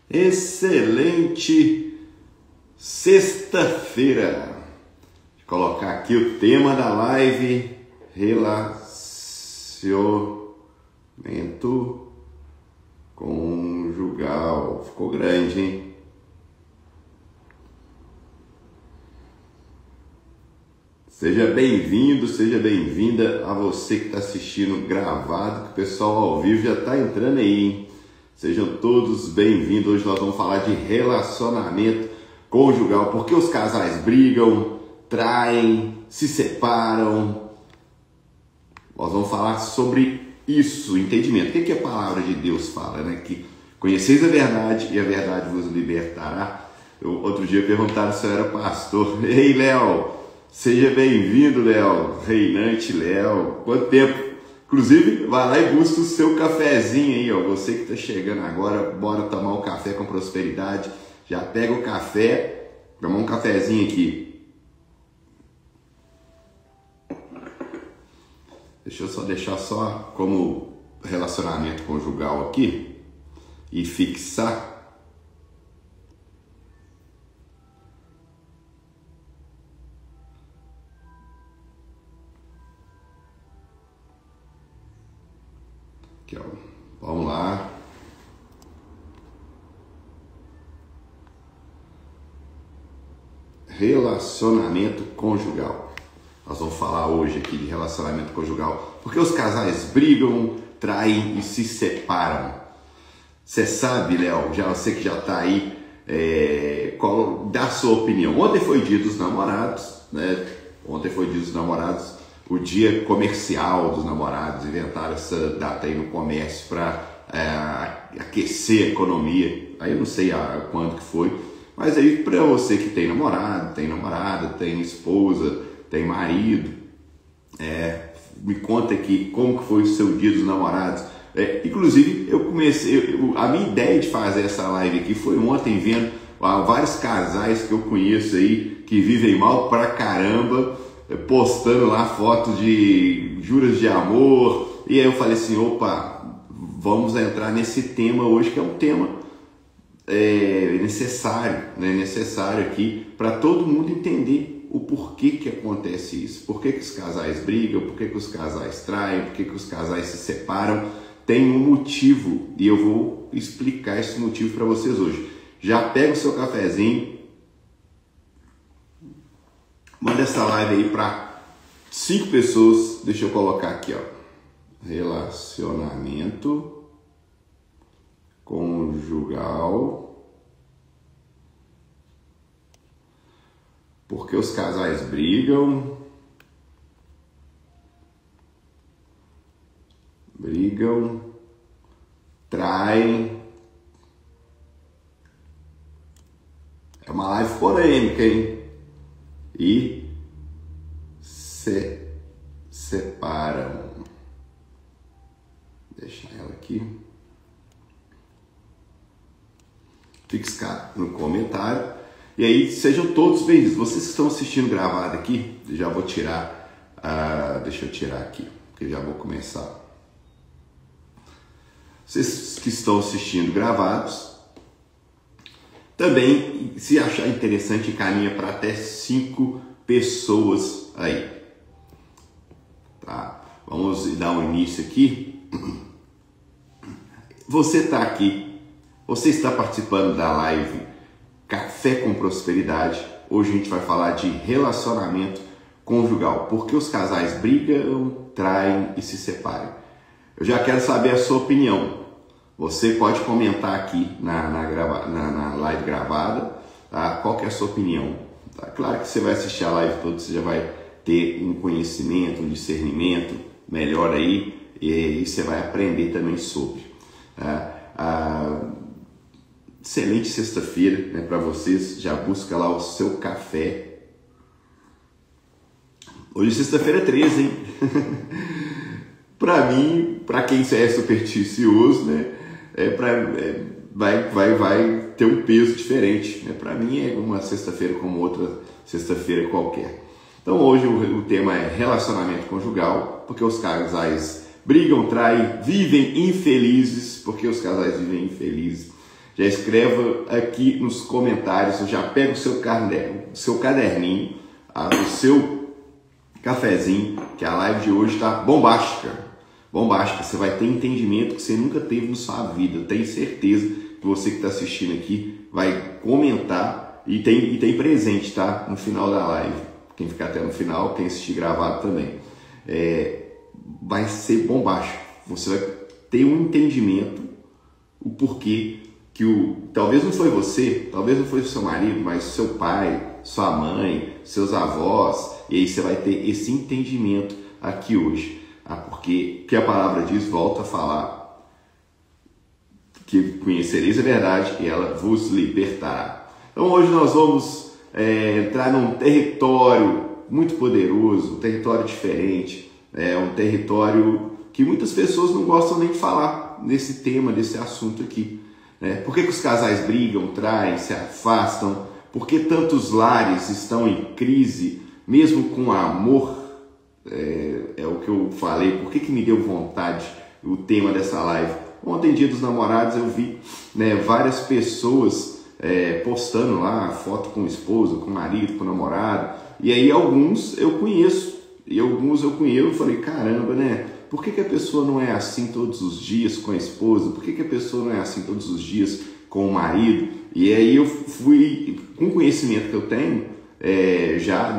Excelente sexta-feira. Vou colocar aqui o tema da live: relacionamento conjugal. Ficou grande, hein? Seja bem-vindo, seja bem-vinda a você que está assistindo gravado, que o pessoal ao vivo já está entrando aí, hein? Sejam todos bem-vindos. Hoje nós vamos falar de relacionamento conjugal. Por que os casais brigam, traem, se separam? Nós vamos falar sobre isso, entendimento. O que a palavra de Deus fala, né? Que conheceis a verdade e a verdade vos libertará. Outro dia perguntaram se eu era pastor. Ei, Léo! Seja bem-vindo, Léo, reinante Léo. Quanto tempo? Inclusive, vai lá e busca o seu cafezinho aí, ó. Você que está chegando agora, bora tomar um café com prosperidade. Já pega o café, tomar um cafezinho aqui. Deixa eu só deixar só como relacionamento conjugal aqui e fixar. Aqui, ó. Vamos lá. Relacionamento conjugal. Nós vamos falar hoje aqui de relacionamento conjugal. Porque os casais brigam, traem e se separam. Você sabe, Léo, você que já está aí, dá a sua opinião. Ontem foi dia dos namorados, né? Ontem foi dia dos namorados. O dia comercial dos namorados, inventaram essa data aí no comércio para aquecer a economia. Aí eu não sei quando que foi, mas aí para você que tem namorado, tem namorada, tem esposa, tem marido, me conta aqui como que foi o seu dia dos namorados. Inclusive eu comecei, a minha ideia de fazer essa live aqui foi ontem vendo vários casais que eu conheço aí que vivem mal pra caramba, postando lá fotos de juras de amor, e aí eu falei assim, opa, vamos entrar nesse tema hoje, que é um tema necessário, né? Necessário aqui para todo mundo entender o porquê que acontece isso, por que os casais brigam, por que os casais traem, por que os casais se separam. Tem um motivo e eu vou explicar esse motivo para vocês hoje. Já pega o seu cafezinho, manda essa live aí para 5 pessoas. Deixa eu colocar aqui, ó. Relacionamento conjugal. Porque os casais brigam. Traem. É uma live polêmica, hein? E se separam. Deixa ela aqui. Fixar no comentário. E aí, sejam todos bem-vindos. Vocês que estão assistindo gravado aqui, já vou tirar. Deixa eu tirar aqui, porque já vou começar. Vocês que estão assistindo gravados, também, se achar interessante, encaminha para até 5 pessoas aí. Tá? Vamos dar um início aqui. Você está aqui, você está participando da live Café com Prosperidade. Hoje a gente vai falar de relacionamento conjugal. Por que os casais brigam, traem e se separam? Eu já quero saber a sua opinião. Você pode comentar aqui na live gravada, tá? Qual que é a sua opinião? Tá? Claro que você vai assistir a live toda, você já vai ter um conhecimento, um discernimento melhor aí, e você vai aprender também sobre. Excelente sexta-feira, né, para vocês. Já busca lá o seu café. Hoje sexta-feira 13, hein? Para mim, para quem é supersticioso, né, vai ter um peso diferente, né? Para mim é uma sexta-feira como outra sexta-feira qualquer. Então hoje o tema é relacionamento conjugal, porque os casais brigam, traem, vivem infelizes, porque os casais vivem infelizes. Já escreva aqui nos comentários, já pega o seu caderninho, o seu cafezinho, que a live de hoje está bombástica. Bombástica, você vai ter entendimento que você nunca teve na sua vida. Eu tenho certeza que você que está assistindo aqui vai comentar e tem presente, tá? No final da live. Quem ficar até no final, quem assistir gravado também. Vai ser bombástico. Você vai ter um entendimento, o porquê que talvez não foi você, talvez não foi o seu marido, mas seu pai, sua mãe, seus avós, e aí você vai ter esse entendimento aqui hoje. Porque que a palavra diz, volta a falar, que conhecereis a verdade e ela vos libertará. Então hoje nós vamos entrar num território muito poderoso, um território diferente, um território que muitas pessoas não gostam nem de falar nesse tema, desse assunto aqui. Por que os casais brigam, traem, se afastam? Por que tantos lares estão em crise, mesmo com amor? É o que eu falei. Por que me deu vontade o tema dessa live? Ontem, dia dos namorados, eu vi várias pessoas postando lá foto com o esposo, com o marido, com o namorado. E aí alguns eu conheço. E alguns eu conheço. Eu falei, caramba, né? Por que a pessoa não é assim todos os dias com a esposa? Por que a pessoa não é assim todos os dias com o marido? E aí eu fui, com o conhecimento que eu tenho, já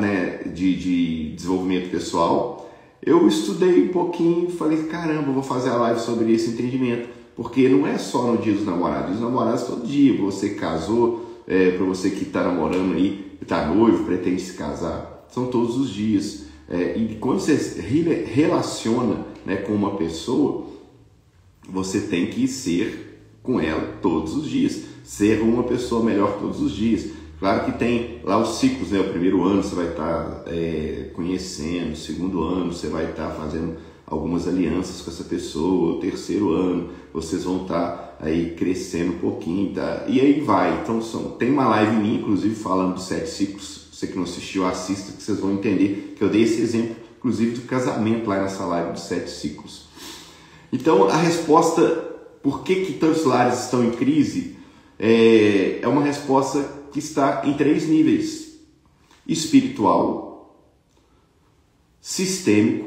de desenvolvimento pessoal, eu estudei um pouquinho e falei, caramba, eu vou fazer a live sobre esse entendimento. Porque não é só no dia dos namorados. Os namorados todo dia. Para você que casou, para você que está namorando aí, está noivo, pretende se casar, são todos os dias. E quando você relaciona com uma pessoa, você tem que ser com ela todos os dias, ser uma pessoa melhor todos os dias. Claro que tem lá os ciclos, o primeiro ano você vai estar conhecendo, o segundo ano você vai estar fazendo algumas alianças com essa pessoa, o terceiro ano vocês vão estar aí crescendo um pouquinho, tá? E aí vai. Então tem uma live minha, inclusive, falando dos 7 ciclos. Você que não assistiu, assista, que vocês vão entender que eu dei esse exemplo, inclusive, do casamento lá nessa live dos 7 ciclos. Então, a resposta, por que tantos lares estão em crise, é uma resposta que está em 3 níveis: espiritual, sistêmico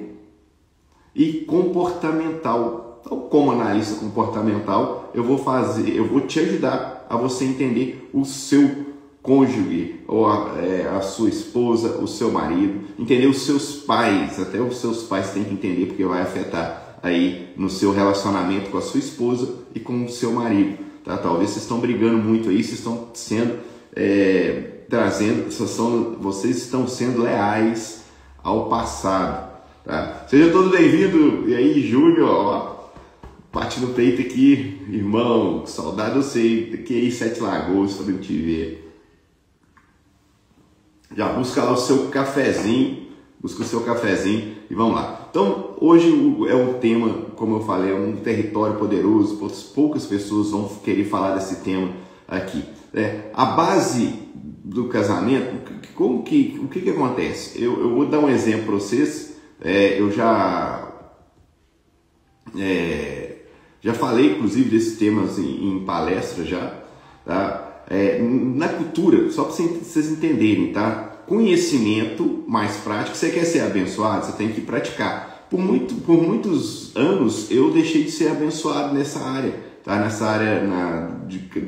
e comportamental. Então, como analista comportamental, eu vou te ajudar a você entender o seu cônjuge, ou a sua esposa, o seu marido, entender os seus pais. Até os seus pais têm que entender, porque vai afetar aí no seu relacionamento com a sua esposa e com o seu marido, tá? Talvez vocês estão brigando muito aí, vocês estão sendo vocês estão sendo leais ao passado, tá? Seja todo bem-vindo. E aí, Júnior, bate no peito aqui, irmão, saudade eu sei, aqui aí 7 Lagoas, pra te ver. Já busca lá o seu cafezinho, e vamos lá. Então, hoje é um tema, como eu falei, é um território poderoso, poucas pessoas vão querer falar desse tema aqui. A base do casamento, o que acontece? Eu vou dar um exemplo para vocês. Eu já falei, inclusive, desses temas em palestra já, tá? Na cultura, só para vocês entenderem, tá? Conhecimento mais prático. Você quer ser abençoado, você tem que praticar. Por muitos anos eu deixei de ser abençoado nessa área, tá? Nessa área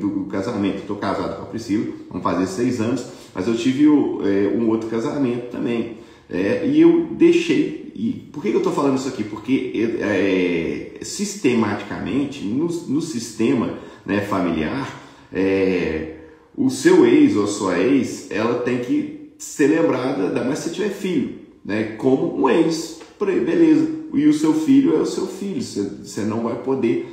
do casamento. Estou casado com a Priscila, vamos fazer 6 anos, mas eu tive um outro casamento também. E eu deixei. E por que eu estou falando isso aqui? Porque sistematicamente, no sistema familiar, o seu ex ou a sua ex, ela tem que ser lembrada, ainda mais se tiver filho, como um ex, beleza. E o seu filho é o seu filho, você não vai poder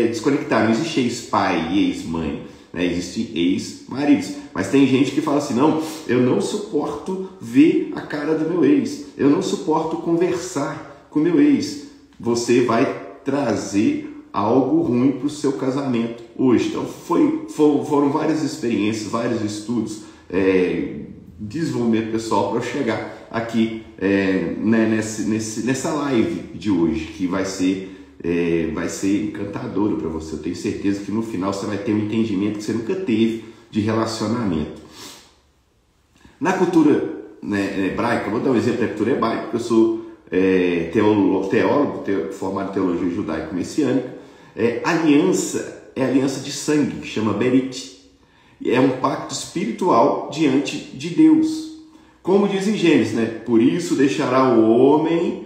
desconectar. Não existe ex-pai e ex-mãe, existe ex-maridos. Mas tem gente que fala assim, não, eu não suporto ver a cara do meu ex, eu não suporto conversar com o meu ex. Você vai trazer algo ruim para o seu casamento hoje. Então foram várias experiências, vários estudos, desenvolvimento pessoal para eu chegar aqui nessa live de hoje, que vai ser vai ser encantadora para você. Eu tenho certeza que no final você vai ter um entendimento que você nunca teve de relacionamento. Na cultura, né, hebraica, vou dar um exemplo da cultura hebraica, porque eu sou teólogo, formado em teologia judaico-messiânica. Aliança é aliança de sangue, que chama Berit. É um pacto espiritual diante de Deus. Como diz em Gênesis, né? Por isso deixará o homem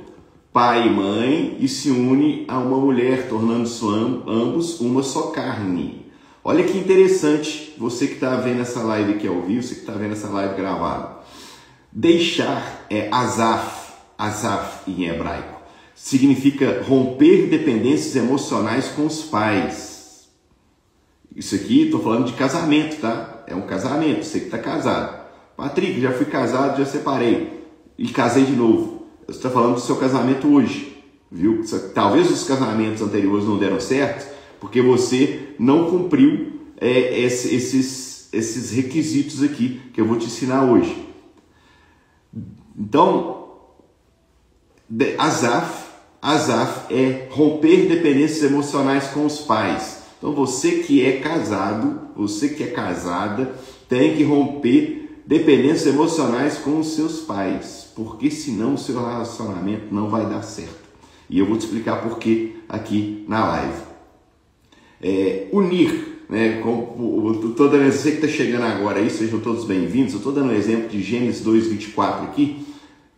pai e mãe e se une a uma mulher, tornando-se ambos uma só carne. Olha que interessante, você que está vendo essa live aqui ao vivo, você que está vendo essa live gravada. Deixar é azaf em hebraico. Significa romper dependências emocionais com os pais. Isso aqui, estou falando de casamento, tá? É um casamento, você que está casado. Patrick, já fui casado, já separei e casei de novo. Você está falando do seu casamento hoje, viu? Talvez os casamentos anteriores não deram certo porque você não cumpriu esses requisitos aqui que eu vou te ensinar hoje. Então, azaf é romper dependências emocionais com os pais. Então, você que é casado, você que é casada, tem que romper dependências emocionais com os seus pais, porque senão o seu relacionamento não vai dar certo. E eu vou te explicar por quê aqui na live. Unir, né? Você que está chegando agora aí, sejam todos bem-vindos. Eu estou dando um exemplo de Gênesis 2:24 aqui,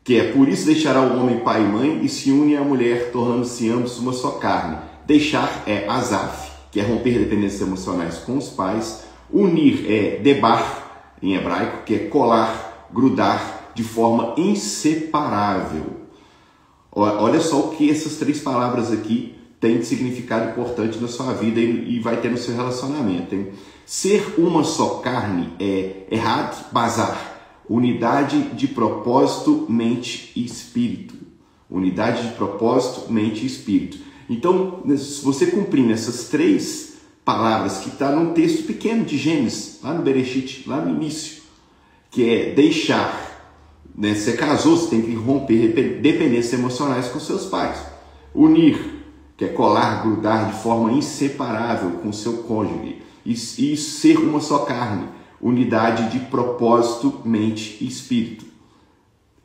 que é: por isso deixará o homem pai e mãe e se une à mulher, tornando-se ambos uma só carne. Deixar é azaf, que é romper dependências emocionais com os pais. Unir é debar, em hebraico, que é colar, grudar de forma inseparável. Olha só o que essas três palavras aqui têm de significado importante na sua vida e vai ter no seu relacionamento. Hein? Ser uma só carne é errad bazar, unidade de propósito, mente e espírito. Unidade de propósito, mente e espírito. Então, se você cumprindo essas três palavras que está num texto pequeno de Gênesis, lá no Bereshit, lá no início, que é deixar, né? Você casou, você tem que romper dependências emocionais com seus pais. Unir, que é colar, grudar de forma inseparável com o seu cônjuge. E ser uma só carne, unidade de propósito, mente e espírito.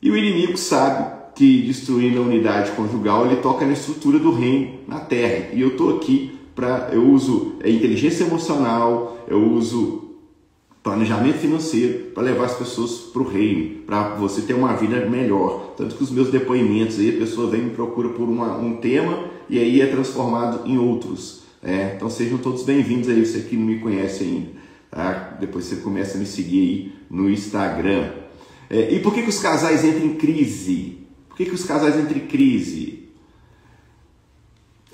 E o inimigo sabe que destruindo a unidade conjugal, ele toca na estrutura do reino na terra. E eu estou aqui eu uso inteligência emocional, eu uso planejamento financeiro para levar as pessoas para o reino, para você ter uma vida melhor. Tanto que os meus depoimentos aí, a pessoa vem e me procura por um tema e aí é transformado em outros. Então sejam todos bem-vindos aí, você que não me conhece ainda. Tá? Depois você começa a me seguir aí no Instagram. E por que os casais entram em crise? Por que os casais entram em crise?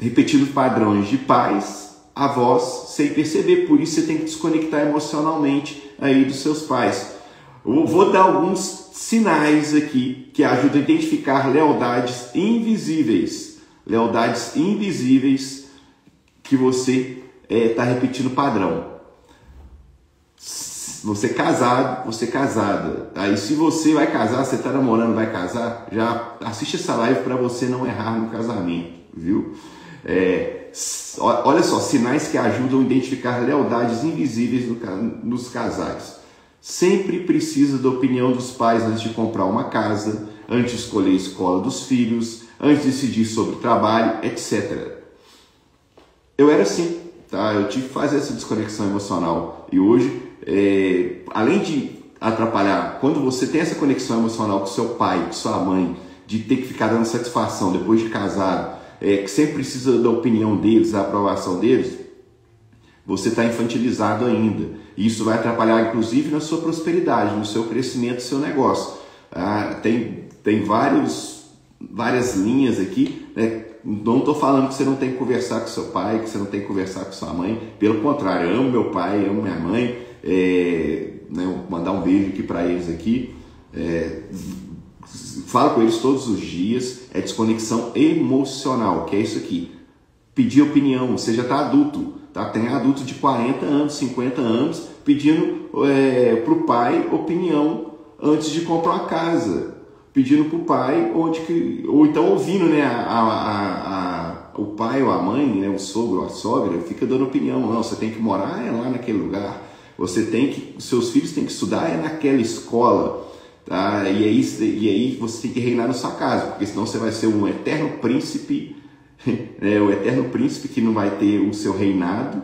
Repetindo padrões de pais, avós, sem perceber. Por isso você tem que desconectar emocionalmente aí dos seus pais. Eu vou dar alguns sinais aqui que ajudam a identificar lealdades invisíveis. Lealdades invisíveis que você está repetindo padrão. Você casado, você casada. Aí se você vai casar, você está namorando, vai casar, já assiste essa live para você não errar no casamento, viu? Olha só, sinais que ajudam a identificar lealdades invisíveis nos casais. Sempre precisa da opinião dos pais antes de comprar uma casa, antes de escolher a escola dos filhos, antes de decidir sobre o trabalho, etc. Eu era assim, tá? Eu tive que fazer essa desconexão emocional. E hoje, além de atrapalhar, quando você tem essa conexão emocional com seu pai, com sua mãe, de ter que ficar dando satisfação depois de casado, que sempre precisa da opinião deles, da aprovação deles, você está infantilizado ainda. E isso vai atrapalhar, inclusive, na sua prosperidade, no seu crescimento do seu negócio. Tem várias linhas aqui, né? Não estou falando que você não tem que conversar com seu pai, que você não tem que conversar com sua mãe. Pelo contrário, eu amo meu pai, amo minha mãe. Né, vou mandar um beijo aqui para eles aqui. Falo com eles todos os dias. É desconexão emocional, que é isso aqui. Pedir opinião. Você já está adulto, tá? Tem adulto de 40 anos, 50 anos pedindo para o pai opinião antes de comprar uma casa. Pedindo para o pai ou então ouvindo, né, o pai ou a mãe, né, o sogro ou a sogra, fica dando opinião. Não, você tem que morar lá naquele lugar. Os seus filhos têm que estudar naquela escola. Tá? E aí você tem que reinar na sua casa, porque senão você vai ser um eterno príncipe, né? O eterno príncipe que não vai ter o seu reinado,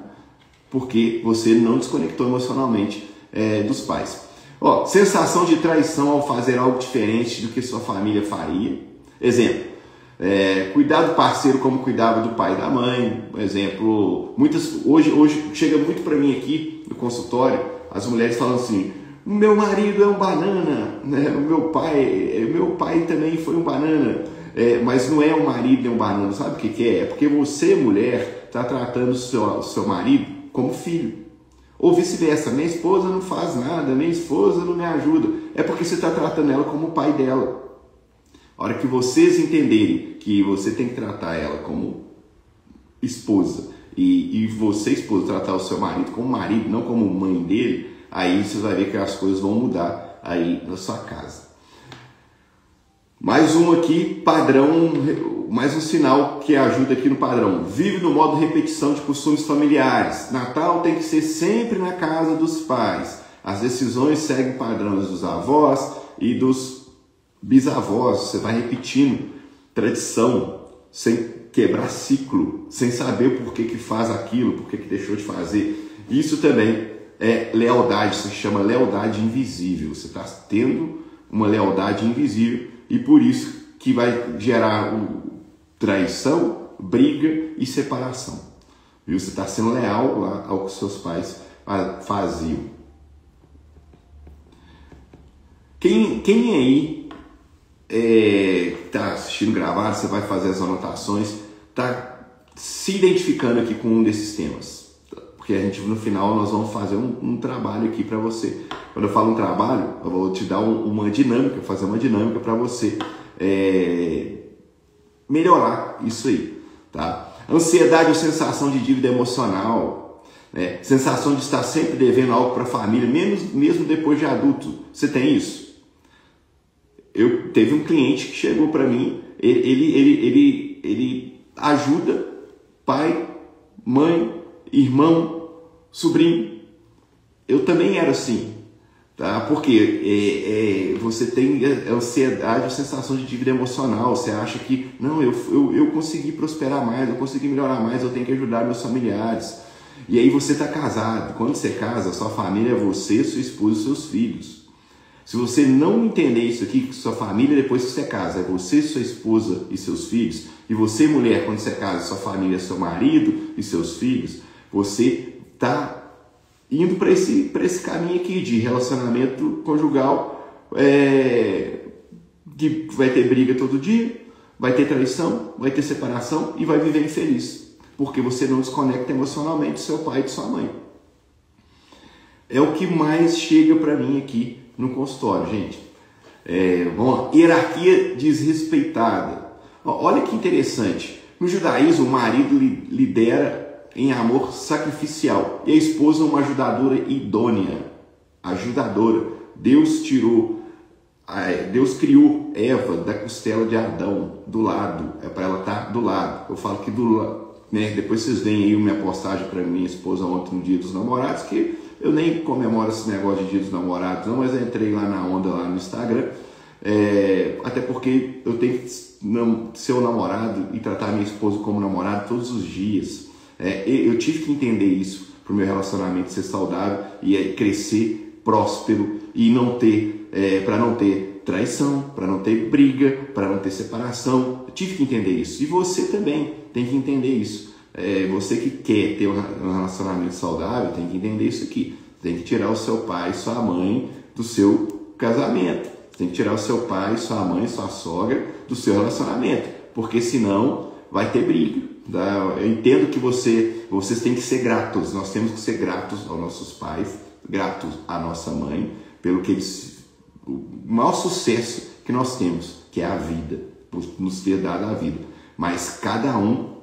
porque você não desconectou emocionalmente dos pais. Ó, sensação de traição ao fazer algo diferente do que sua família faria. Exemplo, cuidar do parceiro como cuidava do pai e da mãe. Exemplo, hoje chega muito para mim aqui no consultório, as mulheres falam assim: meu marido é um banana, né? O meu pai também foi um banana, mas não é um marido, é um banana. Sabe o que é? É porque você, mulher, está tratando o seu marido como filho. Ou vice-versa, minha esposa não faz nada, minha esposa não me ajuda. É porque você está tratando ela como o pai dela. A hora que vocês entenderem que você tem que tratar ela como esposa e você, esposa, tratar o seu marido como marido, não como mãe dele, aí você vai ver que as coisas vão mudar aí na sua casa. Mais um aqui, padrão, mais um sinal que ajuda aqui no padrão. Vive no modo repetição de costumes familiares. Natal tem que ser sempre na casa dos pais. As decisões seguem padrões dos avós e dos bisavós. Você vai repetindo tradição, sem quebrar ciclo, sem saber por que faz aquilo, por que deixou de fazer. Isso também é lealdade, se chama lealdade invisível. Você está tendo uma lealdade invisível e por isso que vai gerar traição, briga e separação. Viu? Você está sendo leal lá ao que seus pais faziam. Quem aí está assistindo gravado, você vai fazer as anotações, está se identificando aqui com um desses temas. Porque a gente, no final, nós vamos fazer um trabalho aqui para você. Quando eu falo um trabalho, eu vou te dar uma dinâmica, fazer uma dinâmica para você melhorar isso aí, tá? Ansiedade ou sensação de dívida emocional, né? Sensação de estar sempre devendo algo para a família, mesmo depois de adulto. Você tem isso? Teve um cliente que chegou para mim, ele ajuda pai, mãe, irmão, sobrinho. Eu também era assim, tá? Porque você tem ansiedade ou sensação de dívida emocional. Você acha que, não, eu consegui prosperar mais, eu consegui melhorar mais, eu tenho que ajudar meus familiares. E aí você está casado. Quando você casa, sua família é você, sua esposa e seus filhos. Se você não entender isso aqui, que sua família depois que você casa é você, sua esposa e seus filhos, e você, mulher, quando você casa, sua família é seu marido e seus filhos, você está indo para esse caminho aqui de relacionamento conjugal, que vai ter briga todo dia, vai ter traição, vai ter separação e vai viver infeliz, porque você não desconecta emocionalmente do seu pai e de sua mãe. É o que mais chega para mim aqui no consultório, gente. Vamos lá. Hierarquia desrespeitada. Olha que interessante. No judaísmo, o marido lidera em amor sacrificial e a esposa uma ajudadora idônea. Ajudadora. Deus criou Eva da costela de Adão, do lado. É para ela estar do lado. Eu falo que do lado, né? Depois vocês veem aí minha postagem para minha esposa ontem no Dia dos Namorados, que eu nem comemoro esse negócio de Dia dos Namorados não, mas eu entrei lá na onda lá no Instagram, até porque eu tenho que ser o namorado e tratar minha esposa como namorado todos os dias. Eu tive que entender isso para o meu relacionamento ser saudável e crescer próspero e não ter, para não ter traição, para não ter briga, para não ter separação. Eu tive que entender isso. E você também tem que entender isso. Você que quer ter um relacionamento saudável tem que entender isso aqui. Tem que tirar o seu pai e sua mãe do seu casamento. Tem que tirar o seu pai, sua mãe, sua sogra do seu relacionamento, porque senão vai ter briga. Tá? Eu entendo que vocês têm que ser gratos. Nós temos que ser gratos aos nossos pais, gratos à nossa mãe, pelo que o maior sucesso que nós temos, que é a vida, por nos ter dado a vida. Mas cada um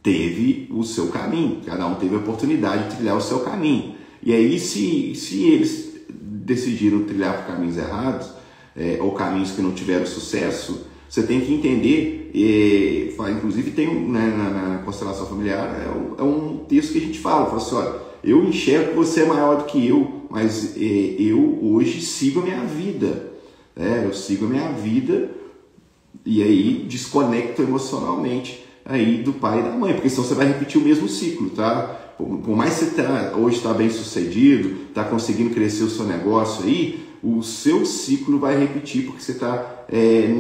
teve o seu caminho, cada um teve a oportunidade de trilhar o seu caminho. E aí, se eles decidiram trilhar por caminhos errados, ou caminhos que não tiveram sucesso, você tem que entender inclusive tem na constelação familiar, é um texto que a gente fala assim, olha, eu enxergo que você é maior do que eu, mas eu hoje sigo a minha vida, eu sigo a minha vida e aí desconecto emocionalmente aí do pai e da mãe, porque senão você vai repetir o mesmo ciclo, tá? Por mais que você hoje está bem sucedido, está conseguindo crescer o seu negócio aí, o seu ciclo vai repetir, porque você está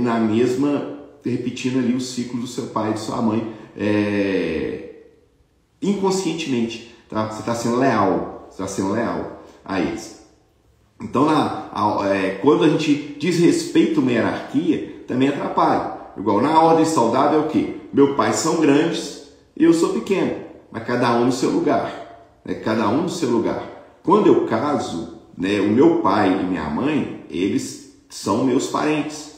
na mesma, repetindo ali o ciclo do seu pai e de sua mãe, inconscientemente, tá? Você está sendo leal, a eles. Então, quando a gente desrespeita uma hierarquia, também atrapalha. Igual na ordem saudável é o quê? Meus pais são grandes e eu sou pequeno, mas cada um no seu lugar. Cada um no seu lugar. Quando eu caso, o meu pai e minha mãe, eles são meus parentes.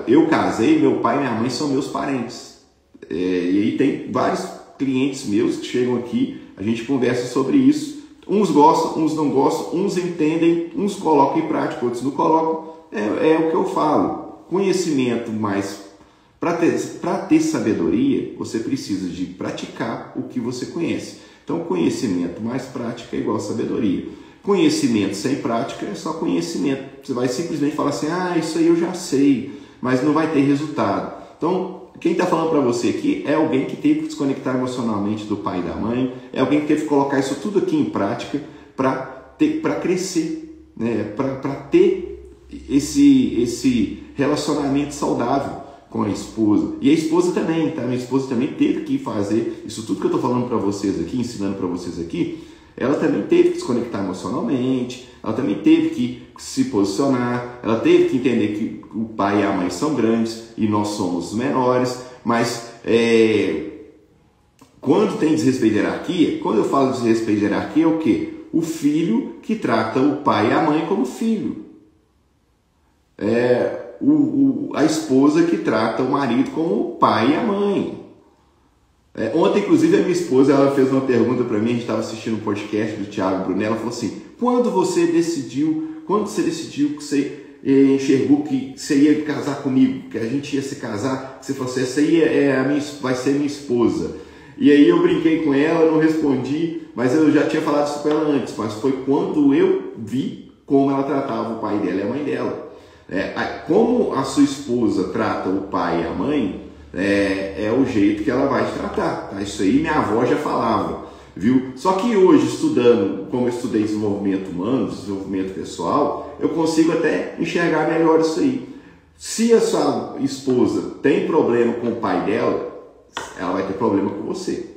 Eu casei, meu pai e minha mãe são meus parentes. E aí tem vários clientes meus que chegam aqui, a gente conversa sobre isso. Uns gostam, uns não gostam, uns entendem, uns colocam em prática, outros não colocam. É o que eu falo. Conhecimento, mas para ter sabedoria, você precisa de praticar o que você conhece. Então, conhecimento mais prática é igual a sabedoria. Conhecimento sem prática é só conhecimento. Você vai simplesmente falar assim, isso aí eu já sei, mas não vai ter resultado. Então, quem está falando para você aqui é alguém que teve que desconectar emocionalmente do pai e da mãe, é alguém que teve que colocar isso tudo aqui em prática para crescer, para ter esse relacionamento saudável com a esposa. E a esposa também, tá? Minha esposa também teve que fazer isso tudo que eu estou falando para vocês aqui, ensinando para vocês aqui. Ela também teve que se conectar emocionalmente, ela também teve que se posicionar, ela teve que entender que o pai e a mãe são grandes e nós somos os menores, mas quando tem desrespeito de hierarquia, quando eu falo de desrespeito de hierarquia, é o quê? O filho que trata o pai e a mãe como filho. A esposa que trata o marido como o pai e a mãe. Ontem, inclusive, a minha esposa ela fez uma pergunta para mim, a gente estava assistindo um podcast do Thiago Brunello, ela falou assim, quando você decidiu que você enxergou que você ia casar comigo, que a gente ia se casar, que você falou assim, essa aí vai ser minha esposa. E aí eu brinquei com ela, não respondi, mas eu já tinha falado isso com ela antes, mas foi quando eu vi como ela tratava o pai dela e a mãe dela. Como a sua esposa trata o pai e a mãe, é o jeito que ela vai te tratar. Tá? Isso aí minha avó já falava, viu? Só que hoje, estudando, como eu estudei desenvolvimento humano, desenvolvimento pessoal, eu consigo até enxergar melhor isso aí. Se a sua esposa tem problema com o pai dela, ela vai ter problema com você.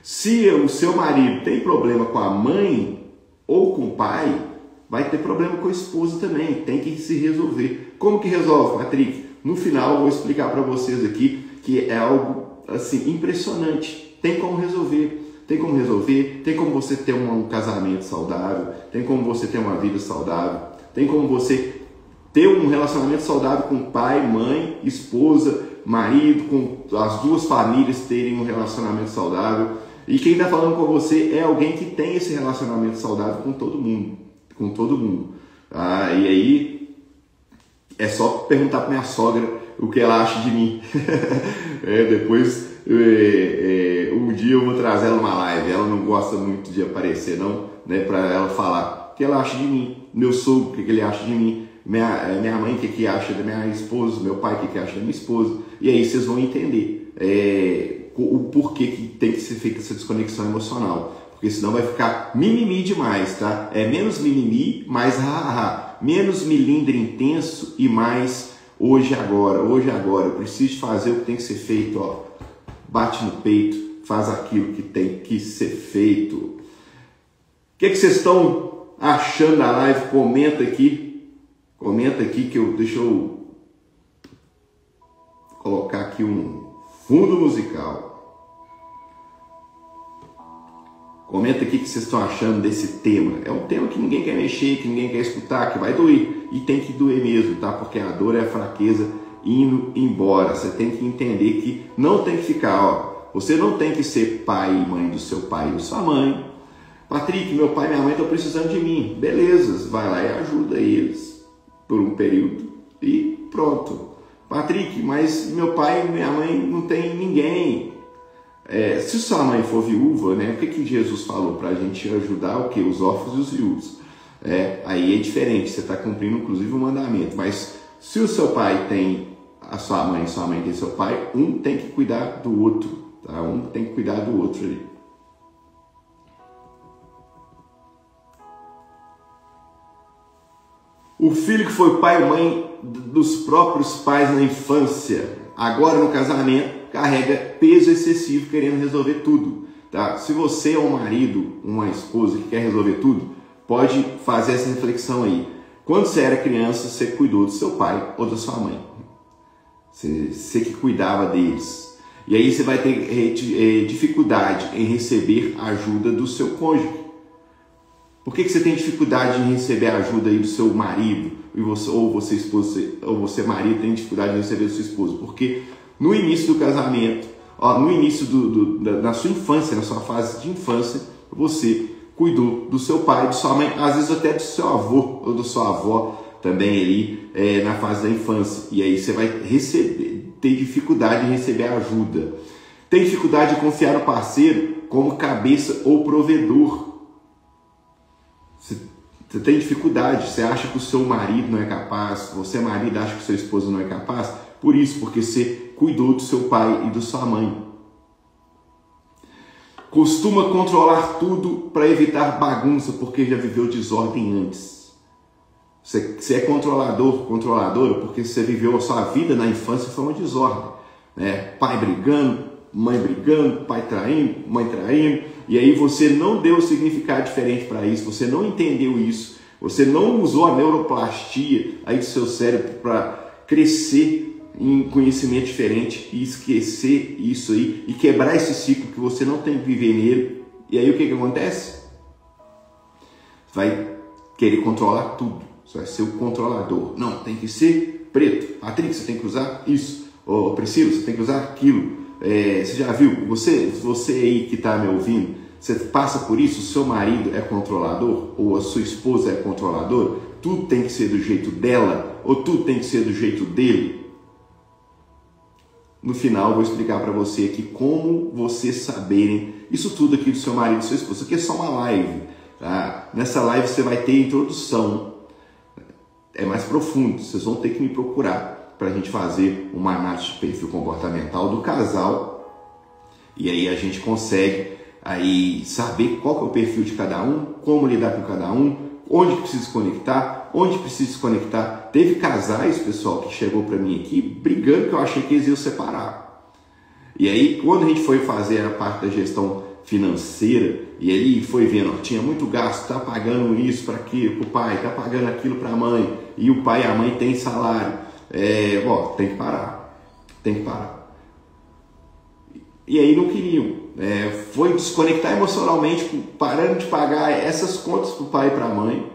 Se o seu marido tem problema com a mãe ou com o pai, vai ter problema com a esposa também, tem que se resolver. Como que resolve, Patrick? No final eu vou explicar para vocês aqui que é algo assim impressionante. Tem como resolver, tem como você ter um casamento saudável, tem como você ter uma vida saudável, tem como você ter um relacionamento saudável com pai, mãe, esposa, marido, com as duas famílias terem um relacionamento saudável. E quem está falando com você é alguém que tem esse relacionamento saudável com todo mundo. E aí é só perguntar para minha sogra o que ela acha de mim. Depois um dia eu vou trazer ela numa live. Ela não gosta muito de aparecer não, para ela falar o que ela acha de mim, meu sogro, o que ele acha de mim, minha mãe, o que acha da minha esposa, meu pai, o que acha da minha esposa. E aí vocês vão entender o porquê que tem que ser feita essa desconexão emocional. Porque senão vai ficar mimimi demais, tá? Menos mimimi, mais ha-ha-ha. Menos milindre intenso e mais hoje agora. Eu preciso fazer o que tem que ser feito, ó. Bate no peito, faz aquilo que tem que ser feito. O que vocês estão achando da live? Comenta aqui que deixa eu colocar aqui um fundo musical. Comenta aqui o que vocês estão achando desse tema. É um tema que ninguém quer mexer, que ninguém quer escutar, que vai doer. E tem que doer mesmo, tá? Porque a dor é a fraqueza indo embora. Você tem que entender que não tem que ficar, ó. Você não tem que ser pai e mãe do seu pai e da sua mãe. Patrick, meu pai e minha mãe estão precisando de mim. Beleza, vai lá e ajuda eles por um período e pronto. Patrick, mas meu pai e minha mãe não tem ninguém. Se sua mãe for viúva, né, o que Jesus falou? Para a gente ajudar o quê? Os órfãos e os viúvos. Aí é diferente, você está cumprindo inclusive o mandamento. Mas se o seu pai tem a sua mãe tem seu pai, um tem que cuidar do outro. Tá? Um tem que cuidar do outro ali. O filho que foi pai e mãe dos próprios pais na infância, agora no casamento, carrega peso excessivo querendo resolver tudo. Tá? Se você é um marido, uma esposa que quer resolver tudo, pode fazer essa reflexão aí. Quando você era criança, você cuidou do seu pai ou da sua mãe. Você que cuidava deles. E aí você vai ter dificuldade em receber a ajuda do seu cônjuge. Por que você tem dificuldade em receber a ajuda aí do seu marido? Ou você marido tem dificuldade em receber a sua esposa? Porque no início do casamento, no início da sua infância, na sua fase de infância, você cuidou do seu pai, de sua mãe, às vezes até do seu avô ou da sua avó também ali na fase da infância. E aí você vai ter dificuldade em receber ajuda. Tem dificuldade de confiar no parceiro como cabeça ou provedor. Você tem dificuldade, você acha que o seu marido não é capaz, você marido acha que o seu esposo não é capaz, por isso, porque você cuidou do seu pai e da sua mãe. Costuma controlar tudo para evitar bagunça, porque já viveu desordem antes. Você é controladora, porque você viveu a sua vida na infância foi uma desordem. Né? Pai brigando, mãe brigando, pai traindo, mãe traindo. E aí você não deu um significado diferente para isso, você não entendeu isso, você não usou a neuroplastia aí do seu cérebro para crescer em conhecimento diferente e esquecer isso aí e quebrar esse ciclo que você não tem que viver nele. E aí o que acontece? Vai querer controlar tudo, você vai ser o controlador. Não, tem que ser preto. Patrick, você tem que usar isso. Ô, Priscila, você tem que usar aquilo. Você já viu? Você aí que está me ouvindo, você passa por isso? O seu marido é controlador? Ou a sua esposa é controladora? Tudo tem que ser do jeito dela? Ou tudo tem que ser do jeito dele? No final eu vou explicar para você aqui como vocês saberem isso tudo aqui do seu marido e da sua esposa. Isso aqui é só uma live. Tá? Nessa live você vai ter introdução. É mais profundo, vocês vão ter que me procurar para a gente fazer uma análise de perfil comportamental do casal e aí a gente consegue aí saber qual que é o perfil de cada um, como lidar com cada um, onde precisa se conectar, onde precisa se conectar. Teve casais, pessoal, que chegou para mim aqui brigando que eu achei que eles iam separar. E aí quando a gente foi fazer a parte da gestão financeira e aí foi vendo, ó, tinha muito gasto, tá pagando isso para o pai, tá pagando aquilo para a mãe e o pai e a mãe têm salário. Tem que parar. E aí não queriam. Foi desconectar emocionalmente, parando de pagar essas contas para o pai e para a mãe.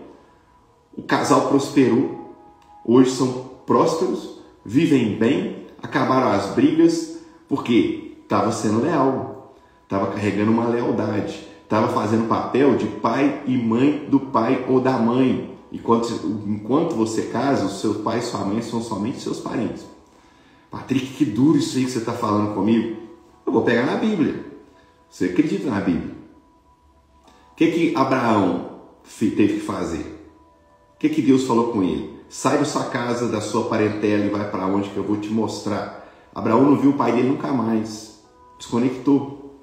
O casal prosperou. Hoje são prósperos, vivem bem, acabaram as brigas, porque estava sendo leal, estava carregando uma lealdade, estava fazendo papel de pai e mãe do pai ou da mãe. Enquanto você casa, os seus pais e sua mãe são somente seus parentes. Patrick, que duro isso aí que você está falando comigo. Eu vou pegar na Bíblia. Você acredita na Bíblia? O que Abraão teve que fazer? O que Deus falou com ele? Sai da sua casa, da sua parentela e vai para onde que eu vou te mostrar. Abraão não viu o pai dele nunca mais. Desconectou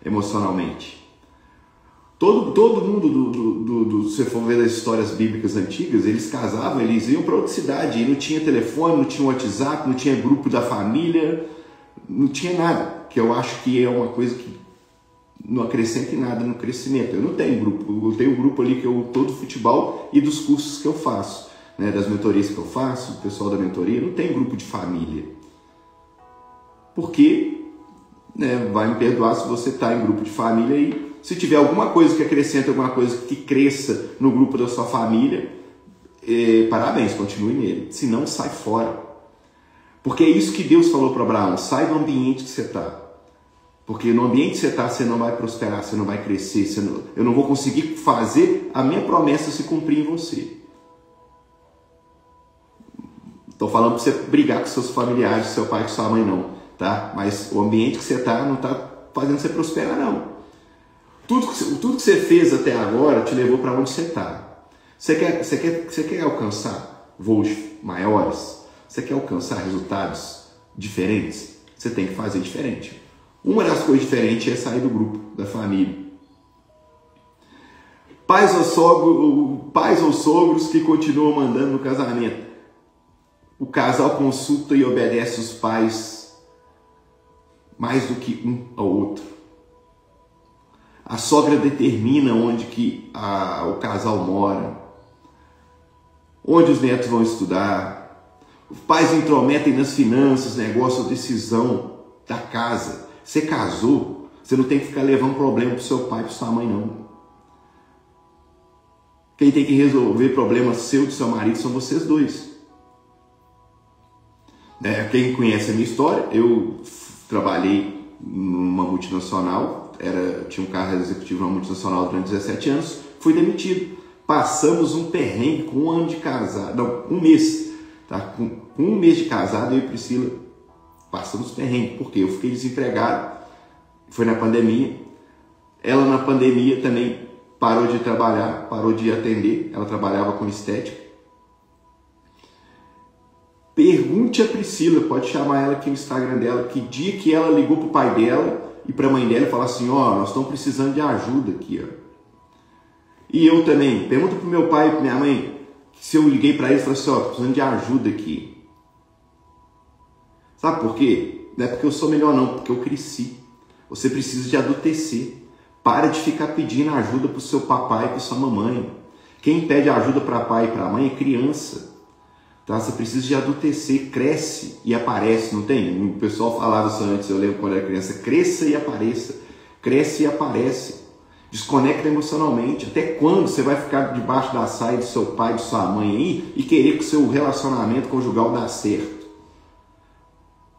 emocionalmente. Todo mundo, se você for ver as histórias bíblicas antigas, eles casavam, eles iam para outra cidade, e não tinha telefone, não tinha WhatsApp, não tinha grupo da família, não tinha nada, que eu acho que é uma coisa que não acrescenta em nada no crescimento. Eu não tenho grupo, eu tenho um grupo ali que eu estou do futebol e dos cursos que eu faço, né, das mentorias que eu faço, o pessoal da mentoria, não tem grupo de família. Porque, né, vai me perdoar se você está em grupo de família e se tiver alguma coisa que acrescente, alguma coisa que cresça no grupo da sua família, parabéns, continue nele. Se não, sai fora. Porque é isso que Deus falou para Abraão, sai do ambiente que você está. Porque no ambiente que você está, você não vai prosperar, você não vai crescer, eu não vou conseguir fazer a minha promessa se cumprir em você. Estou falando para você brigar com seus familiares, seu pai, com sua mãe, não, tá? Mas o ambiente que você está não está fazendo você prosperar, não. Tudo que você fez até agora te levou para onde você está. Você quer alcançar voos maiores? Você quer alcançar resultados diferentes? Você tem que fazer diferente. Uma das coisas diferentes é sair do grupo, da família. Pais ou sogros que continuam mandando no casamento. O casal consulta e obedece os pais mais do que um ao outro. A sogra determina onde que o casal mora, onde os netos vão estudar. Os pais intrometem nas finanças, negócio, decisão da casa. Você casou, você não tem que ficar levando problema para o seu pai e para sua mãe, não. Quem tem que resolver problema seu e do seu marido são vocês dois. Quem conhece a minha história, eu trabalhei numa multinacional, tinha um cargo executivo numa multinacional durante 17 anos, fui demitido. Passamos um perrengue com um ano de casado, não, um mês, tá? Com um mês de casado, eu e Priscila passamos perrengue, porque eu fiquei desempregado, foi na pandemia. Ela na pandemia também parou de trabalhar, parou de atender, ela trabalhava com estética. Pergunte a Priscila, pode chamar ela aqui no Instagram dela, que dia que ela ligou para o pai dela e para a mãe dela e falou assim, nós estamos precisando de ajuda aqui, E eu também, pergunta para o meu pai e para minha mãe, se eu liguei para eles e falei assim, estou precisando de ajuda aqui. Sabe por quê? Não é porque eu sou melhor não, porque eu cresci. Você precisa de adultecer. Para de ficar pedindo ajuda para o seu papai e para sua mamãe. Quem pede ajuda para pai e para mãe é criança. Tá? Você precisa de adultecer, cresce e aparece, não tem? O pessoal falava isso antes, eu lembro quando era criança, cresça e apareça. Cresce e aparece. Desconecta emocionalmente. Até quando você vai ficar debaixo da saia do seu pai e de sua mãe aí e querer que o seu relacionamento conjugal dê certo?